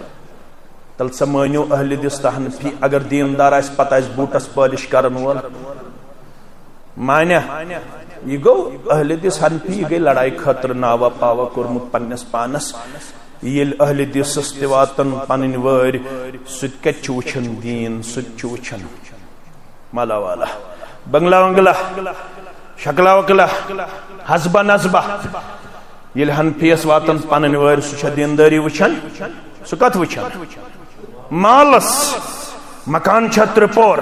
تل سمانیو اہل دستہن پی اگر دیندار آس پتہ اس بوٹس پالش کرنو مانیا یہ گو اہل دس ہن پی گئی لڑائی خطر ناوا پاوا کرمت پنس پانس یل اہل دسس تواتن پنن ور ست کچ وچھن دین ست وچھن مالا والا بنگلا ونگلا شکلا وکلا حسبہ نصبہ یل ہن پیس واتن پنن ور سچ دینداری وچھن سکت وچھن مالس مکان چھتر پور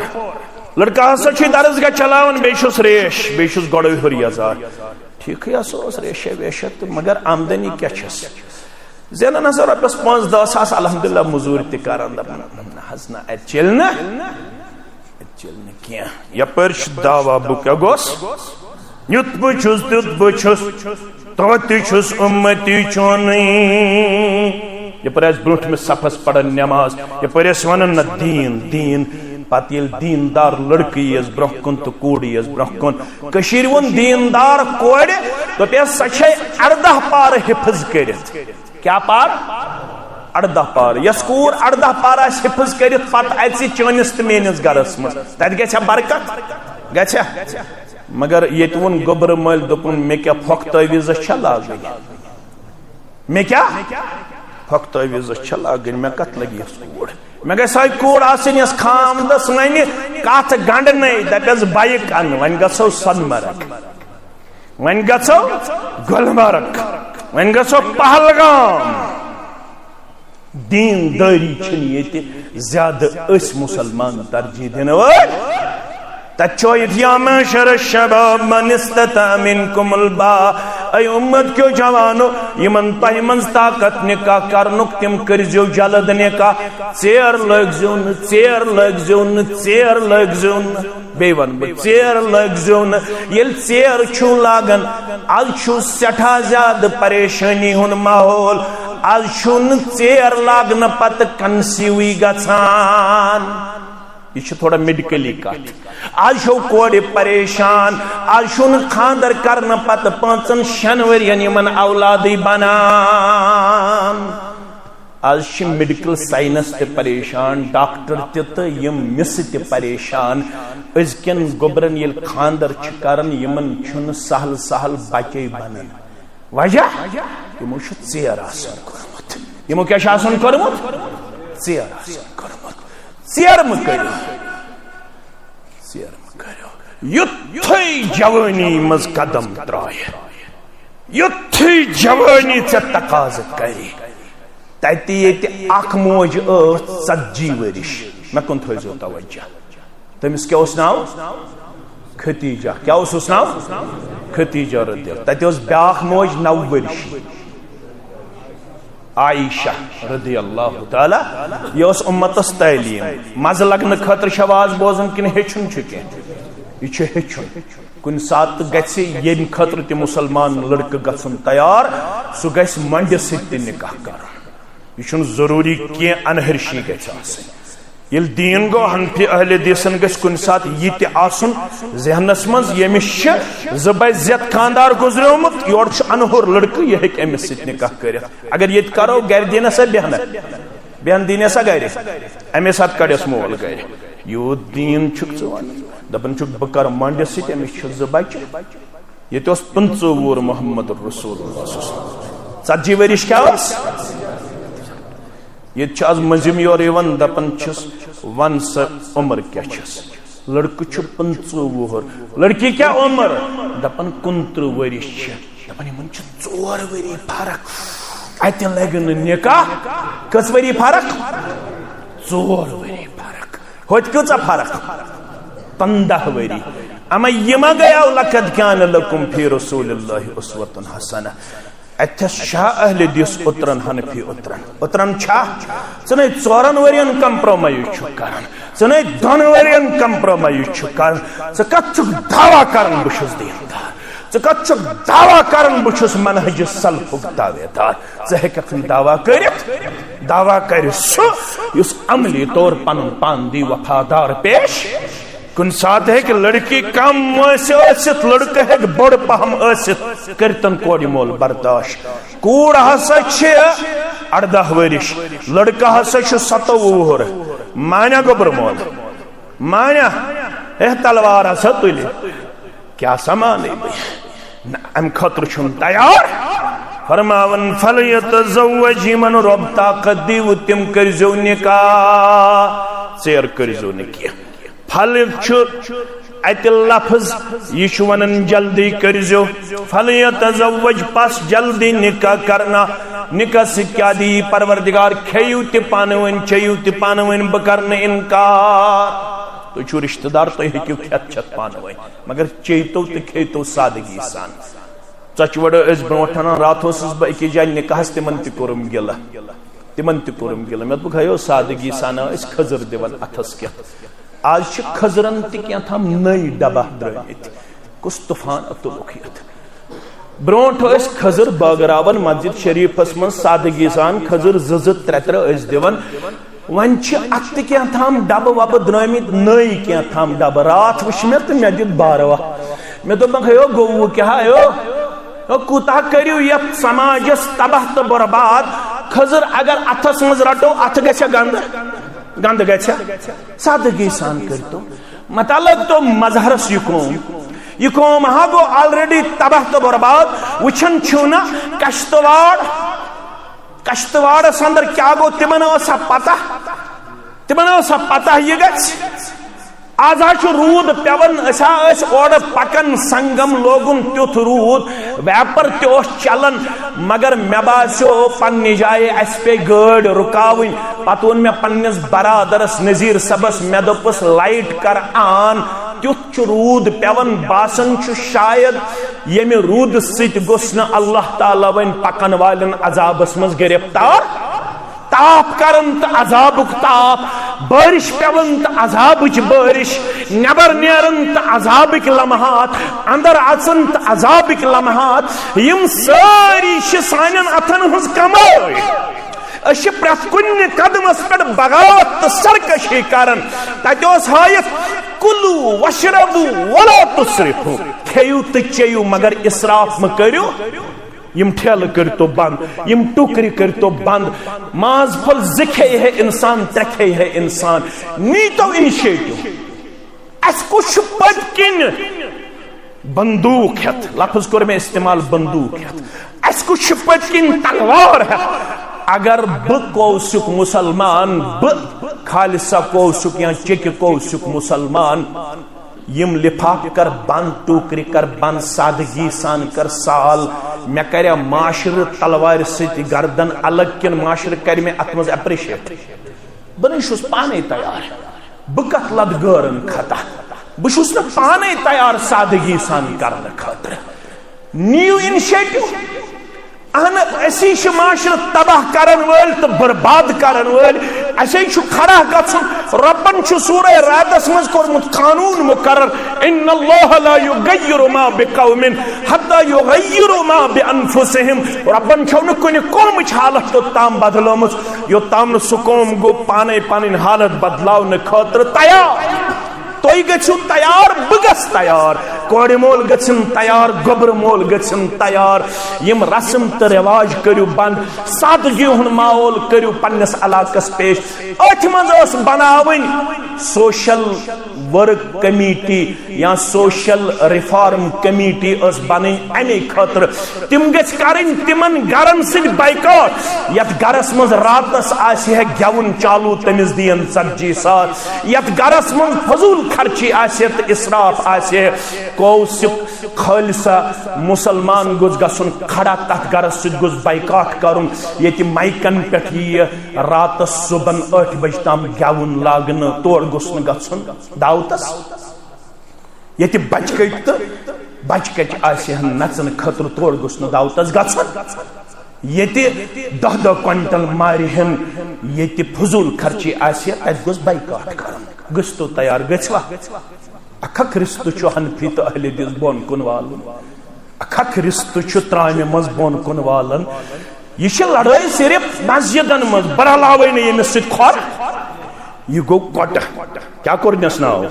لڑکا ہسا چھ درس گاہ چلاون بیشس ریش بیشس گوڑوی ہری ازار ٹھیک ہے سوس ریش ویشت مگر آمدنی کیا چھس زینن ہسا رپس 5-10 ساس الحمدللہ مزور تی کران دپن حسنا اچلنا کیا یا پرش دعوا بکیا گوس یت بچھس تت بچھس توتی چھس امتی چونی یہ پر اس برونٹ میں صفحس پڑھن نماز یہ پر اس ونن دین دین پاتی دیندار لڑکی اس برکن تو کوڑی اس برکن کشیر ون دیندار کوڑی تو پہ سچے 18 پار حفظ کرت کیا پار 18 پار یس کور 18 پار اس حفظ کرت پت ایسی چونس مینس گرس مز تت گھا برکت گھا مگر یہ ون گوبر مل دپن میں کیا پھک تعویز چھا لاگن میں کیا پھک تعویز چھا لاگن میں کت لگی اس کوڑ میں گئی سائی کوڑ آسن اس خام دس ونی کات گنڈ نہیں دپیز بائک ان ون گسو سن مرگ ون گسو گلمرگ ون گسو پہلگام دین داری چھنی یہ زیادہ اس مسلمان ترجیح دینے تچویت یا معشر الشباب من استطاع منکم الباء اے امت کیوں جوانو یمن تہ منز طاقت نکاح کرنک تم کرزیو جلد نکاح ژیر لگزیون ژیر لگزیون ژیر لگزیون بیون ژیر لگزیون یل ژیر چھو لاگن آج چھو سٹھا زیادہ پریشانی ہن ماحول آج چھو ژیر لاگن پت کنسیوی گژھان یہ تھوڑا میڈیکلی کٹ آج چھو کوڑی پریشان آج چھو خاندر کرنا پت 5-6 ورین یمن اولادی بنان آج چھ میڈیکل سائنس تے پریشان ڈاکٹر تے یم مس تے پریشان ازکن گوبرن یل خاندر چھ کرن یمن چھن سہل سہل بچے بنن وجہ یمو چھ ژیر آسان کرمت یمو کیا آسان کرمت ژیر آسان کرمت ژیر مکرو یتھی جوانی مز قدم ترائے یتھی جوانی ژے تقاض کری تتی یہ اخ موج 40 ورش میں کن تھو توجہ تمس کیا اس ناو ختیجہ کیا اس ناو ختیجہ رضی اللہ تتی اس بیاخ موج 9 ورش عائشہ رضی اللہ تعالی یہ اس امتس تعلیم مز لگن خطر شواز بوزن کن ہیچن چکے یہ چھ ہیچن کن سات گھسی یم خطر تی مسلمان لڑکہ گھسن تیار سو گھس منڈ ست نکاح کر یہ چھن ضروری کی انہرشی گھس آسن یل دین گو ہنفی اہل دیسن گھس کن سات یہ تی آسن ذہنس مز یمش زبائی زیت خاندار گزریومت یور چھ انہور لڑکہ یہ ایک امس ست نکاح کرت اگر یہ کرو غیر دین سا بہن بہن دین سا غیر امس سات کڑس مول غیر یو دین چھک ژوان دپن چھک بکر منڈ ست امس چھ زبائی یہ تو 25 محمد رسول اللہ 40 ورش کیا یہ آز مزم یور دپان چھس ون سا عمر کیا چھس لڑکہ چھ 25 وہر لڑکی کیا عمر دپان 29 ورش دپان یمن چھ 4 وری فرق اتہ لگن نکاح کس وری فرق 4 وری فرق ہوت کیژا فرق 15 وری اما یما گیا لقد کان لکم فی رسول اللہ اسوۃ حسنہ اتھس شاہ اہل دیس اترن حنفی اترن چھا ژنے 4 ورین کمپرومائز چھ کران ژنے 2 ورین کمپرومائز چھ کران ژ کت چھ دعویٰ کران بشس دیندار ژ کت چھ دعویٰ کران بشس منہج سلفک دعویدار ژ ہیکھ دعویٰ کر سو یس عملی طور پن پان دی وفادار پیش کن ساتھ ہے کہ لڑکی کم ٲسِتھ لڑکہ ہے بڑ پہم ٲسِتھ کرتن کوڑی مول برداشت کوڑ ہسا چھ 18 ورش لڑکہ ہسا چھ 27 وہر مانا گبر مول مانا تلوار ہسا تلی کیا سمانے بھئی ام خطر چھن تیار فرماون فلیتزوج من رب طاقت دیو تم کرزو نکاح سیر کرزو نکاح پھل ات لفظ یہ ونن جلدی کرزو فلیتزوج پس جلدی نکاح کرنا نکاح سے کیا دی پروردگار کھیو تی پانوین چیو تی پانوین بکرن انکار تو چھو رشتہ دار تو ہیکیو کھت چھت پانوین مگر چیتو تی کھیتو سادگی سان چچ وڑ اس برونٹھنا رات ہوسس با اکی جائے نکاح تمن تی کرم گلا میں بکھایو سادگی سانا اس خضر دیون اتھس کیا آج چھ خضرن تی کیا تھا نئی ڈبہ درمیت کس طوفان اتلوکیت برونٹ اس خضر باگراون مسجد شریف اسمن سادگی سان خضر ززت ترتر اس دیون ون چھ ات کیا تھام ڈبہ وب درمیت نئی کیا تھام ڈبہ رات وشمت میں دیت باروا میں تو بکھایو گو کیا ہے کوتا کریو یت سماجس تباہ تو برباد خضر اگر اتھس مز رٹو ات گچھا گند گچھا سادگی سان کرتو مطلب تو مظہرس یہ قوم ہا گو آلریڈی تباہ تو برباد وچھن چھونا کشتواڑ اندر کیا گو تمن سا پتہ یہ گچھ آز رود پیون اور پکن سنگم لوگن تیت رود ویپر تیوس چلن مگر مے باسیو پنہ جائے اس پہ گاڑ رکاون پتہ ون مے پنس برادرس نذیر صبس مے دپس لائٹ کر آن تیت رود پیون باسن شاید یمہ رود ست گوس نہ اللہ تعالی ون پکن والن عذابس مز گرفتار تاپ کرن تو عذابک تاپ بارش پیون تو عذابچ بارش نبر نیرن تو عذابک لمحات اندر اچن تو عذابک لمحات یم ساری سانن اتن ہز کمائی اش پرت کن قدمس پہ بغاوت تو سرکشی کرن تتہ ہائت کلو وشربو ولا تسرفو کھیو تو چیو مگر اسراف مہ کریو یم ٹھیل کرتو بند یم ٹکری کرتو بند ماز پھل زکھے ہے انسان ترکھے ہے انسان نیتو انشیٹو اس کو شپت کن بندوق ہے لفظ کر میں استعمال بندوق ہے اس کو شپت کن تلوار ہے اگر کوسک مسلمان خالصہ کوسک یا چک کوسک مسلمان یم لفاف کر بند ٹوکری کر بند سادگی سان کر سال میں کریا معاشر تلوار ست گردن الگ کن معاشر کر میں اتمز اپریشیٹ بنشوس پانے تیار بکت لد گرن کھتا بشوس نہ پانے تیار سادگی سان کرن خاطر نیو انیشیٹو اہن اسی معاشر تباہ کرن ول تو برباد کرن ول اسی کھڑا گژھن ربن سورہ رعدس مز کورمت قانون مقرر ان اللہ لا یغیر ما بقوم حتى یغیروا ما بانفسهم ربن چھو نہ کُنہِ قومٕچ حالت توٚتام بدلٲمٕژ یوٚتام نہٕ سُہ قوم گوٚو پانے پنٕنۍ حالت بدلاونہٕ خٲطرٕ تیار تُہۍ گٔژھِو تیار بہٕ گژھٕ تیار کورِ مول گژھن تیار گوبر مول گژھن تیار یم رسم تو رواج کرو بند سادگی ہن ماحول کرو پنس علاقس پیش اتھ مز بناون سوشل ورک کمیٹی یا سوشل ریفارم کمیٹی اس بنی امی خاطر تم گژھ کرن تمن گرن سۭتۍ بائیکاٹ یتھ گرس مز راتس آسہِ ہے گیون چالو تمس دین 40,000 یتھ گرس مز فضول خرچی آسہِ تہٕ اسراف آسہِ کوسک خالصہ مسلمان گوٚژھ گژھُن کھڑا تتھ گرس سۭتۍ گوٚژھ بائیکاٹ کرُن ییٚتہِ مایکن پٮ۪ٹھ یہِ راتس صبحن 8 بجے تام گیون لاگنہٕ تور گوٚژھ نہٕ گژھُن دعوتس ییٚتہِ بچہِ کٔٹۍ تہٕ بچہِ کچہِ آسہِ ہن نژن خٲطرٕ تور گوٚژھ نہٕ دعوتس گژھُن ییٚتہِ 10 کوینٹل مارِ ہن ییٚتہِ فضول خرچی آسہِ تتہِ گوٚژھ بائیکاٹ کرُن گٔژھتو تیار گژھوا اکھ رستہٕ چھُ حنفی تہٕ اہل حدیث بۄن کُن والُن اکھ رستہٕ چھُ ترامہِ منٛز بۄن کُن والُن یہ چھِ لڑٲے صرف مسجدن منٛز برہلاوے نہٕ ییٚمِس سۭتۍ کھۄر یہ گوٚو کۄٹہٕ کیٛاہ کوٚرنس ناو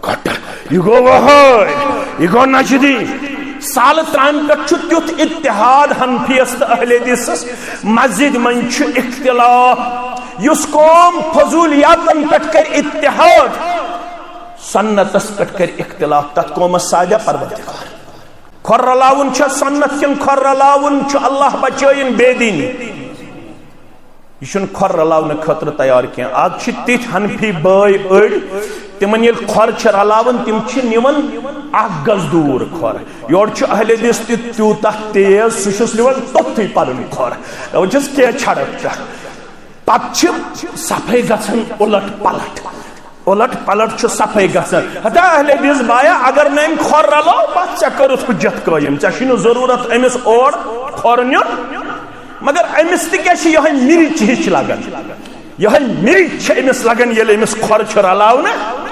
کۄٹہٕ یہ گوٚو وہٲرۍ یہ گوٚو نجدی سالہٕ ترامہِ پٮ۪ٹھ چھُ تیُتھ اتحاد حنفیس تہٕ اہل حدیثس مسجد منٛز چھُ اختلاف یُس قوم فضولیاتن پٮ۪ٹھ کرِ اتحاد سنتس پٮ۪ٹھ کرِ اختلاف تتھ قومس سادہ پروردگار کھۄر رلاوُن چھا سنت کِنہٕ کھۄر رلاوُن چھُ اللہ بچٲیِن بے دینی یہ چھُنہٕ کھۄر رلاونہٕ خٲطرٕ تیار کینٛہہ آز چھِ تِتھۍ حنفی بٲے أڑۍ تمن ییٚلہِ کھۄر چھِ رلاوان تِم چھِ نِوان 1 گز دوٗر کھۄر یورٕ چھُ اہل حدیث تہِ تیوٗتاہ تیز سُہ چھُس نِوان توٚتھٕے پنُن کھۄر دپان چھِس کینٛہہ چھڑک پتہٕ چھِ صفٲیی گژھان الٹ پلٹ چھُ صفٲیی گژھان ہتا اہل حدیث بایا اگر نہٕ أمۍ کھۄر رلو پتہٕ ژےٚ کٔرٕتھ حجت قٲیِم ژےٚ چھُے نہٕ ضروٗرت أمِس اور کھۄر نیُن مگر أمِس تہِ کیٛاہ چھِ یِہوٚے مِرِچ ہِش لگان یِہوٚے مِرِچ چھِ أمِس لگان ییٚلہِ أمِس کھۄر چھُ رلاونہٕ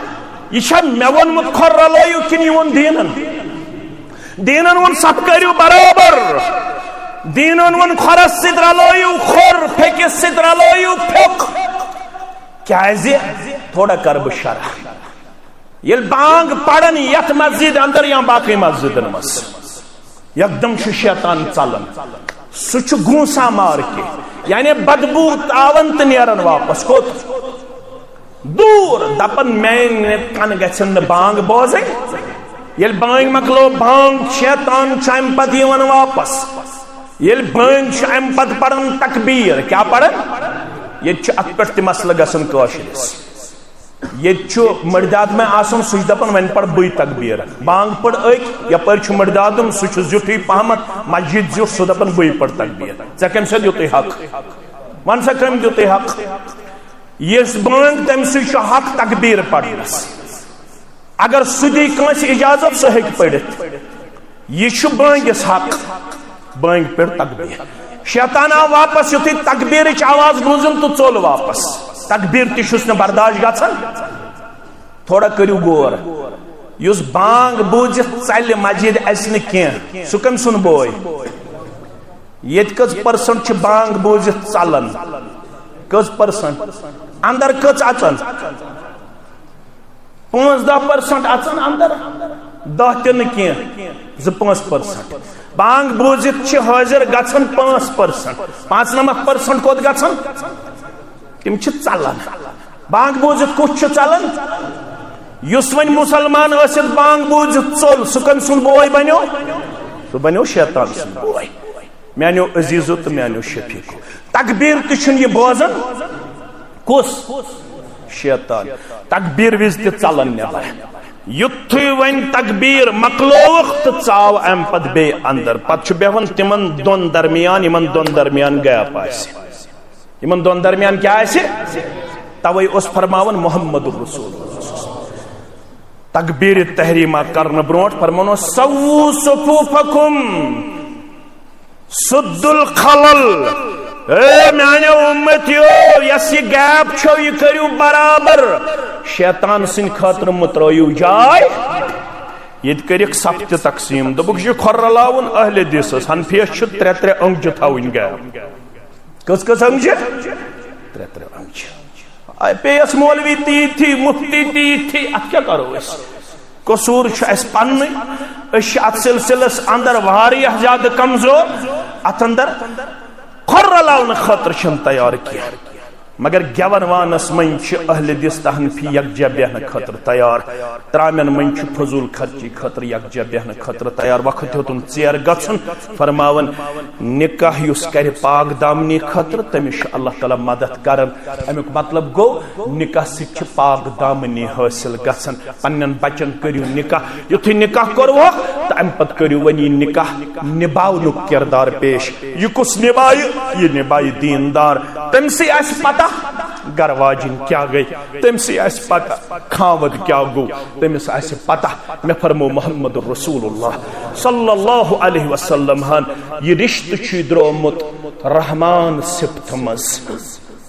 یہ چھا مےٚ ووٚنمُت کھۄر رلٲیِو کِنہٕ یہِ ووٚن دیٖنن ووٚن سب کٔرِو برابر دیٖنن ووٚن کھۄرس سۭتۍ رلٲیِو کھۄر پھیٚکِس سۭتۍ رلٲیِو پھیٚک کیازِ تھوڑا کر بہٕ شرح ییٚلہِ بانگ پرن یتھ مسجد اندر یا باقی مسجدن منٛز یکدم چھُ شیطان ژلان سُہ چھُ گونسا مار کے یعنی بدبو تاون تہٕ نیران واپس کوٚت دوٗر دپان میانہِ کن گژھن نہٕ بانگ بوزٕنۍ ییٚلہِ بانگ مکلو بانگ شیطان چھُ امہِ پتہٕ یِوان واپس ییٚلہِ بانگ چھُ امہِ پتہٕ پران تکبیر کیٛاہ پران ییٚتہِ چھُ اتھ پٮ۪ٹھ تہِ مسلہٕ گژھان کٲشرس ییٚتہِ چھُ مٔرداد میں آسان سُہ چھُ دپان وۄنۍ پڑ بٕے تکبیر بانگ پڑ أکۍ یپٲرۍ چھُ مٔردادُم سُہ چھُ زیُٹھٕے پہمتھ مسجد زیُٹھ سُہ دپان بٕے پڑ تکبیر ژےٚ کٔمۍ سۭتۍ دیُتُے حق ون سا کٔمۍ دیُتُے حق یُس بانگ تٔمۍ سۭتۍ چھُ حق تکبیر پرنس اگر سُہ دی کٲنٛسہِ اجازت سُہ ہیٚکہِ پٔرِتھ یہ چھُ بٲنگِس حق بانگ پڑ تکبیر شیطان آو واپس یُتھُے تکبیرٕچ آواز بوٗزٕم تہٕ ژوٚل واپس تکبیر تہِ چھُس نہٕ برداشت گژھان تھوڑا کٔرِو غور یُس بانگ بوٗزِتھ ژلہِ مسجد اَژِ نہٕ کینٛہہ سُہ کٔمۍ سُنٛد بوے ییٚتہِ کٔژ پٔرسنٹ چھِ بانگ بوٗزِتھ ژلان کٔژ پٔرسنٹ اندر کٔژ اژان 5-10% اژان اندر 10 تہِ نہٕ کینٛہہ 2-5% بانگ بوٗزِتھ چھِ حٲضِر گژھان 5% 95% کوٚت گژھان تِم چھِ ژلان بانگ بوٗزِتھ کُس چھُ ژلان یُس وۄنۍ مُسلمان ٲسِتھ بانگ بوٗزِتھ ژوٚل سُہ کٔمۍ سُنٛد بوے بنیو سُہ بنیو شیطان سُنٛد بوے میانیو عزیزو تہٕ میانیو شفیقو تکبیر تہِ چھُنہٕ یہِ بوزان کُس شیطان تکبیر وِزِ تہِ ژلان نٮ۪بر یُتھُے وۄنۍ تکبیر مکلووُکھ تہٕ ژاو امہِ پتہٕ بیٚیہِ اندر پتہٕ چھُ بیہوان تِمن دۄن درمیان یِمن دۄن درمیان گیپ آسہِ یِمن دۄن درمیان کیٛاہ آسہِ توے اوس فرماوان محمد رسول تکبیر تحریمہ کرنہٕ برونٛٹھ فرماوان اوس سوُّ صفوٗفکُم سُدُّ الخلل اے میانیو امتیو یس یہ گیپ چھو یہ کریو برابر شیطان سن خاطر مترٲیِو جاے ییٚتہِ کٔرِکھ صف تہِ تقسیٖم دوٚپُکھ یہِ کھۄر رلاوُن اہل حدیثس حنفیس چھُ 3 أنٛگجہِ تھاوٕنۍ گیپ کٔژ أنٛگجہِ 3 أنٛگجہِ پیٚیس مولوی تہِ یِتھی مفتی تہِ یِتھی اتھ کیٛاہ کرو أسۍ قصوٗر چھُ اسہِ پننُے أسۍ چھِ اتھ سلسلس اندر واریاہ زیادٕ کمزور اتھ اندر کھۄر رلاونہٕ خٲطرٕ چھِنہٕ تیار کینٛہہ مگر گیون وانس من اہل دستہن فی یکجا بیہن خطر تیار ترامین من فضول خرچی خطر یکجا بیہن خطر تیار وقت ہوتن ژیر گژھن فرماون نکاح یس کر پاک دامنی خطر تمس اللہ تعالی مدد کرن امیک مطلب گو نکاح سچ پاک دامنی حاصل گژھن پنن بچن کریو نکاح یتھے نکاح کرو تو ام پت کریو ونی نکاح نباونک کردار پیش یہ کس نبائی یہ نبائی دیندار تم سے اس پتہ گر واجن کیا گئی تم سے اس پتہ کھاود کیا گو تم سے اس پتہ میں فرمو محمد رسول اللہ صلی اللہ علیہ وسلم ہن یہ رشت چھ درومت رحمان صفت مز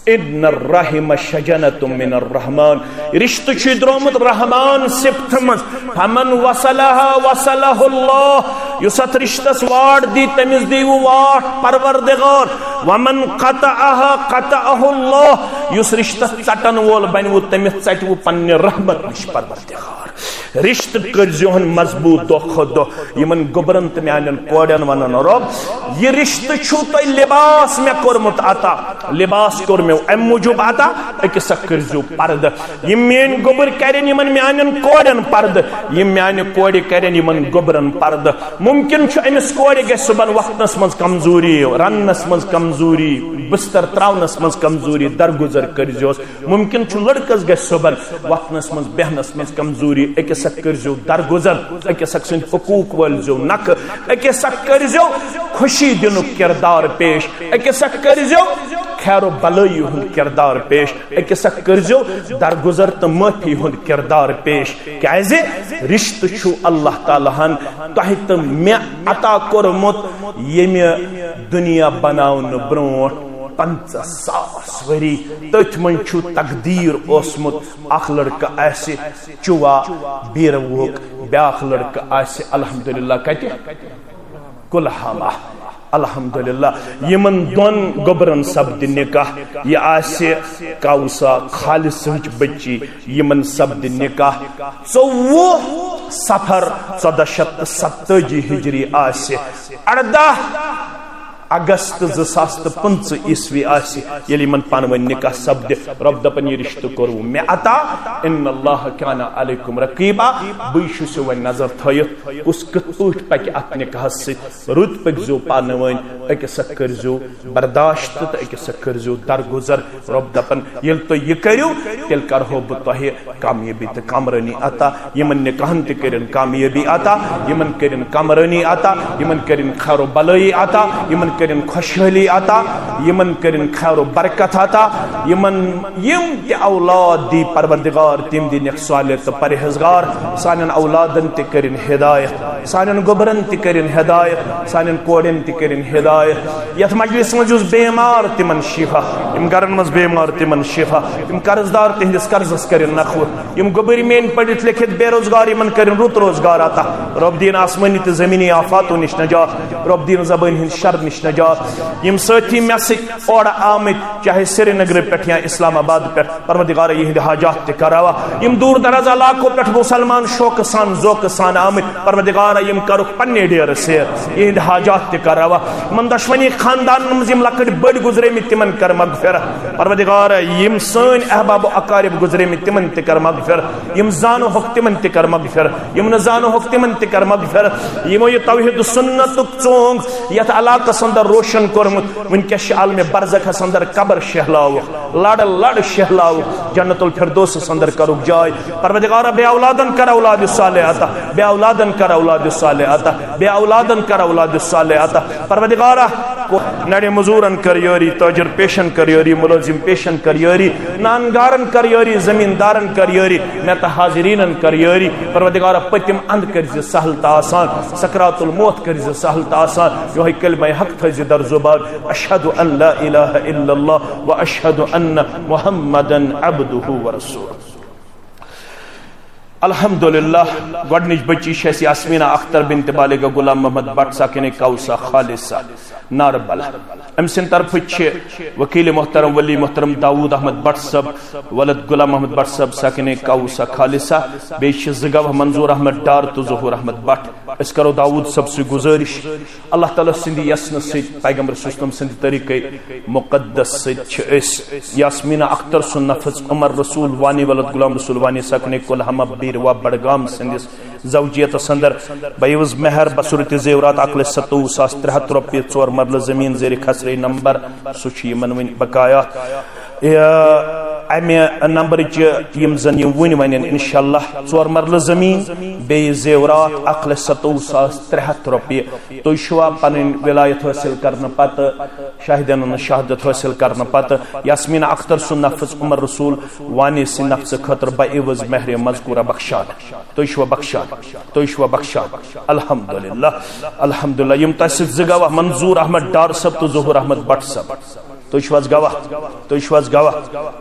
ان الرحم شجنت من الرحمن رشت چھ درومت رحمان صفت مز فمن وصلها وصله الله یسات رشتس واٹ دی تمس دیو واٹ پروردگار ومن قطعها قطعه الله یس رشتس ژٹن وول بنو تمس ژٹو پنہ رحمت نش پروردگار رشت کرزہن مضبوط دہ کھت دہ یمن گبرن تو میان کوڑن ونن رب یہ رشت چھو تو لباس میں کورمت عطا لباس کور میں ام موجوب عطا اکس کرزو پرد یم مین گبر کرن یمن میان کوڑن پرد یم میان کوڑ کرن یمن گبرن پرد ممکن چھ امس کوڑ گژھِ صبحن وقتس مز کمزوری رنس مز کمزوری بستر تراونس مز کمزوری درگزر کرزوس ممکن چھ لڑکس گژھِ صبحن وقتس مز بہنس مز کمزوری اکس کرزو درگزر اکس سن حقوق ولزو نک اکس کرزو خوشی دنک کردار پیش اکس کرزو خیر و بلائی ہند کردار پیش اکس کرزو درگزر تو معافی ہند کردار پیش کیازِ رشت چھو اللہ تعالی ہن تہ تو میں عطا کورمت یم دنیا بناون برونٹ 50,000 وری تتھ من چھو تقدیر اوسمت اخ لڑکہ آسہ چوا بیروک بیاخ لڑکہ آسہ الحمدللہ کتہ کلہامہ الحمدللہ یمن دون گبرن سپد نکاح یہ آسہ کاوسا خالص بچی یمن سپد نکاح 24 صفر 1470 ہجری آسہ 18 اگست 2015 عیسوی آسی یلی من پانوین نکاح سپد رب دپن یہ رشتہ کرو میں عطا ان اللہ کان علیکم رقیبا بیشو سے وہ نظر تھیت اس کت پوٹ پک ات نکاح سے رود پک زو پانوین اکس کرزو برداشت تو اکس کرزو درگزر رب دپن یل تو یہ کریو تیل کرہو بتوہی کامیابی تو کامرانی عطا یمن نکاحن تی کرن کامیابی عطا یمن کرن کامرانی عطا یمن کرن خیر و بلائی عطا یمن کرن خوشحالی عطا یمن کرن خیر و برکت عطا یم تی اولاد دی پروردگار تیم دی نیک صالح تو پرہیزگار سانن اولادن تی کرن ہدایت سانن گبرن تی کرن ہدایت سانن کوڑن تی کرن ہدایت یت مجلس مجوز بیمار تمن شفا یم گرن مز بیمار تمن شفا یم قرضدار تہندس قرضس کرن نخو یم گبر مین پڑھت لکھت بے روزگار یمن کرن رت روزگار عطا رب دین آسمانی تو زمینی آفاتو نش نجات رب دین زبان ہند شر نش نجات یم ساتھی میں سے اور آمد چاہے سری نگر پہ یا اسلام آباد پہ پروردگار یہ حاجات تے کراوا یم دور دراز علاقوں پہ مسلمان شوق سان ذوق سان آمد پروردگار یم کرک پنے ڈیر سیر یہ حاجات تے کراوا من دشمنی خاندان مز یم لکڑ بڑ گزرے می تمن کر مغفرت پروردگار یم سن احباب و اقارب گزرے می تمن تے کر مغفرت یم زانو حق تمن تے کر مغفرت یم نزانو حق تمن تے کر مغفرت یم یہ توحید سنت چونگ یت علاقہ سندر روشن کرمت ونکش عالم برزخ سندر قبر شہلاو لڑ لڑ شہلاو جنت الفردوس سندر کرک جائے پروردگار بے اولادن کر اولاد صالح عطا بے اولادن کر اولاد صالح عطا بے اولادن کر اولاد صالح عطا پروردگار نڑے مزورن کر یوری تاجر پیشن کر یوری ملازم پیشن کر یوری نانگارن کر یوری زمیندارن کر یوری میت حاضرینن کر یوری پروردگار پتم اند کر سہل تا آسان سکرات الموت کر سہل تا آسان جو ہے کلمہ حق تھا در زبان اشہد ان لا الہ الا اللہ و اشہد ان محمدا عبدہ و رسولہ الحمدللہ گۄڈنِچ بچی چھِ اَسہِ یاسمیٖنہ اختر بنت بالغہ غلام محمد بٹ ساکِنہ کوثر خالصہ ناربل أمۍ سٕنٛدِ طرفہٕ چھِ وکیل محترم ولی محترم داود احمد بٹ صٲب ولد غلام محمد بٹ صٲب ساکِنہ کوثر خالصہ بیٚیہِ چھِ زٕ گواہ منظور احمد ڈار تہٕ ظہور احمد بٹ أسۍ کرو داود صٲب سۭتۍ گزٲرش اللہ تعالیٰ سٕنٛدِ یژنہٕ سۭتۍ پیغمبر صلی اللہ علیہ وسلم سٕنٛدِ طریقے مقدس سۭتۍ چھِ أسۍ یاسمیٖنہ اختر سُنٛد نفظ عمر رسول وانی ولد غلام رسول وانی ساکِنہ کلہامہ بیروا بڈگام سندس زوجیتس اندر بیوز مہر بصورت زیورات 1,97,300 رۄپیہِ 4 مرلہٕ زمین زیر خسرے نمبر سُہ چھُ یِمن وٕنۍ بقایا امہ نمبر یم زن یم ون ون انشاءاللہ 4 مرلہ زمین بیٚیہِ زیورات 1,97,300 رۄپیہِ تُہۍ چھُوا پنٕنۍ ولایت حٲصل کرنہٕ پتہٕ شاہدین شہادت حٲصل کرنہٕ پتہٕ یاسمیٖنہ اختر سُنٛد نفظ عمر رسول وانی سٕنٛدِ نفظہٕ خٲطرٕ بعوض مہر مذکورہ بخشان تُہۍ چھُوا بخشان تُہۍ چھُوا بخشان الحمدللہ الحمدللہ یم تۄہہِ سۭتۍ زٕ گواہ منظور احمد ڈار صٲب تہٕ ظہور احمد بٹ صٲب تُہۍ چھِو حظ گواہ تُہۍ چھِو حظ گواہ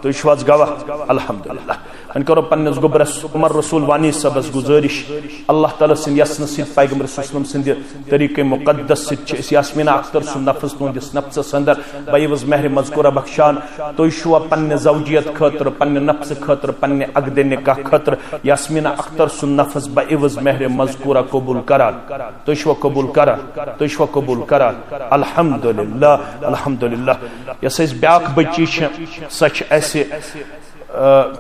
تُہۍ چھِو حظ گواہ الحمدللہ وۄنۍ کرو پننس گوبرس عمر رسول وانی صٲبس گزٲرش اللہ تعالیٰ سٕنٛدِ یژنہٕ سۭتۍ پیغمبر صلی اللہ علیہ وسلم سٕنٛدِ طریقے مقدس سۭتۍ چھِ أسۍ یاسمیٖنہ اختر سُنٛد نفظ تُہنٛدس نفظس اندر بعوض مہر مذکورہ بخشان تُہۍ چھُوا پننہِ زوجیت خٲطرٕ پننہِ نفظہٕ خٲطرٕ پننہِ عقدِ نکاح خٲطرٕ یاسمیٖنہ اختر سُنٛد نفظ بعوض مہر مذکورہ قبول کران تُہۍ چھِوا قبول کران تُہۍ چھِوا قبول کران الحمدللہ الحمدللہ یس اَسہِ بیٛاکھ بچی چھِ سۄ چھِ اَسہِ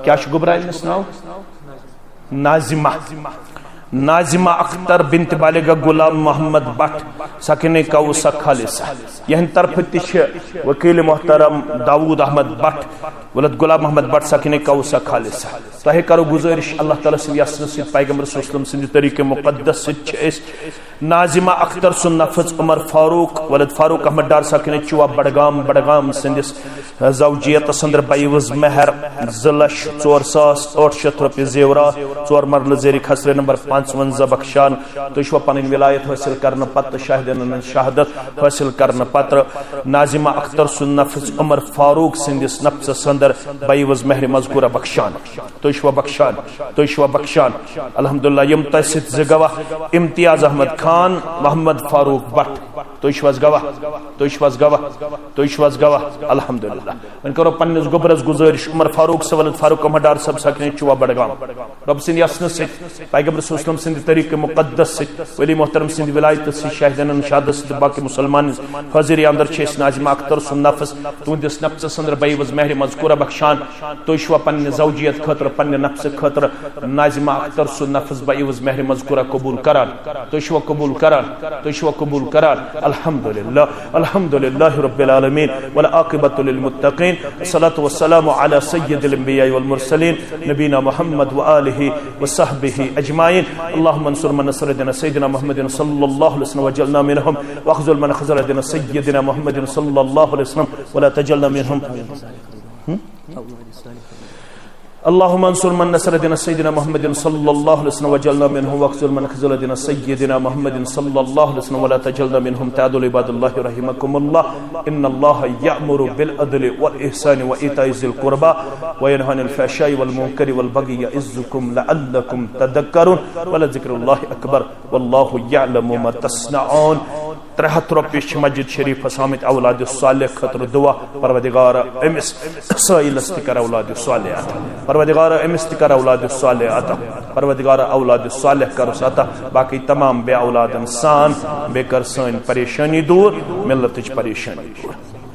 کیا چھُ گوبرا أمِس ناو ناظمہ اختر بنت بالغہ غلام محمد بٹ ساکِنہ کوثر خالصہ یہندِ طرفہٕ تہِ چھِ وکیل محترم داود احمد بٹ ولد غلام محمد بٹ ساکِنہ کوثر خالصہ تۄہہِ کرو گزٲرش اللہ تعالیٰ سٕنٛدِ یژنہٕ سۭتۍ پیغمبر صلی اللہ علیہ وسلم سٕنٛدِ طریقے مقدس سۭتۍ چھِ أسۍ ناظمہ اختر سُنٛد نفظ عمر فاروق ولد فاروق احمد ڈار ساکِنہ چوا بڈگام سندس زوجیتس اندر بعوض مہر 2,04,800 رۄپیہِ زیورات 4 مرلہٕ زیر خسرے نمبر 55 بخشان تُہۍ چھُوا پنٕنۍ ولایت حٲصل کرنہٕ پتہٕ شاہدین شہادت حٲصل کرنہٕ پتہٕ ناظمہ اختر سُنٛد نفظ عمر فاروق سندس نفظس اندر بعوض مہر مذکورہ بخشان تُہۍ چھُوا بخشان تُہۍ چھُوا بخشان الحمدللہ یم تۄہہِ سۭتۍ زٕ گواہ امتیاز احمد خان محمد فاروق بٹ تُہۍ چھِو حظ گواہ تُہۍ چھِو حظ گواہ تُہۍ چھِو حظ گواہ الحمدللہ وۄنۍ کرو پننس گوبرس گزٲرش عمر فاروق صٲب فاروق احمد ڈار صٲب ساکِنہ چوا بڈگام رۄب سٕنٛدِ یژنہٕ سۭتۍ پیغمبر صلی اللہ علیہ وسلم سٕنٛدِ طریقے مقدس سۭتۍ ولی محترم سٕنٛدِ ولایتہٕ سۭتۍ شاہدین شہادت سۭتۍ باقی مسلمان حاضری اندر چھِ أسۍ ناظمہ اختر سُنٛد نفظ تُہنٛدس نفظس اندر بعوض مہر مذکورہ بخشان تُہۍ چھِوا پننہِ زوجیت خٲطرٕ پننہِ نفظہٕ خٲطرٕ ناظمہ اختر سُنٛد نفظ بعوض مہر مذکورہ قبول کران تُہۍ چھِوا قبول کران تُہۍ چھِوا قبول کران الحمدللہ الحمدللہ رب العالمین والعاقبۃ للمتقین الصلاۃ والسلام علی سید الانبیاء والمرسلین نبینا محمد وآلہ وصحبہ اجمعین اللهم انصر من نصر دین سیدنا محمد صلی اللہ علیہ وسلم وجعلنا منهم واخذل من خذل دین سیدنا محمد صلی اللہ علیہ وسلم ولا تجعلنا منهم اللهم انصر من نصر دين سيدنا محمد صلى الله عليه وسلم وجعلنا منهم واخذل من خذل دين سيدنا محمد صلى الله عليه وسلم ولا تجعلنا منهم تعدل عباد الله رحمكم الله ان الله يأمر بالعدل والإحسان وإيتاء ذي القربى وينهى عن الفحشاء والمنكر والبغي يعظكم لعلكم تذكرون ولذكر الله أكبر والله يعلم ما تصنعون 300 رۄپیہِ چھِ مسجد شریفس آمٕتۍ اولاد صالح خٲطرٕ دعا پروردگارا أمِس سٲیلس تہِ کر اولاد صالح عطا پروردگارا أمِس تہِ کر اولاد صالح عطا پروردگارا اولاد صالح کرُس عطا باقی تمام بے اولادن سان بیٚیہِ کر سٲنۍ پریشانی دوٗر ملتٕچ پریشانی دوٗر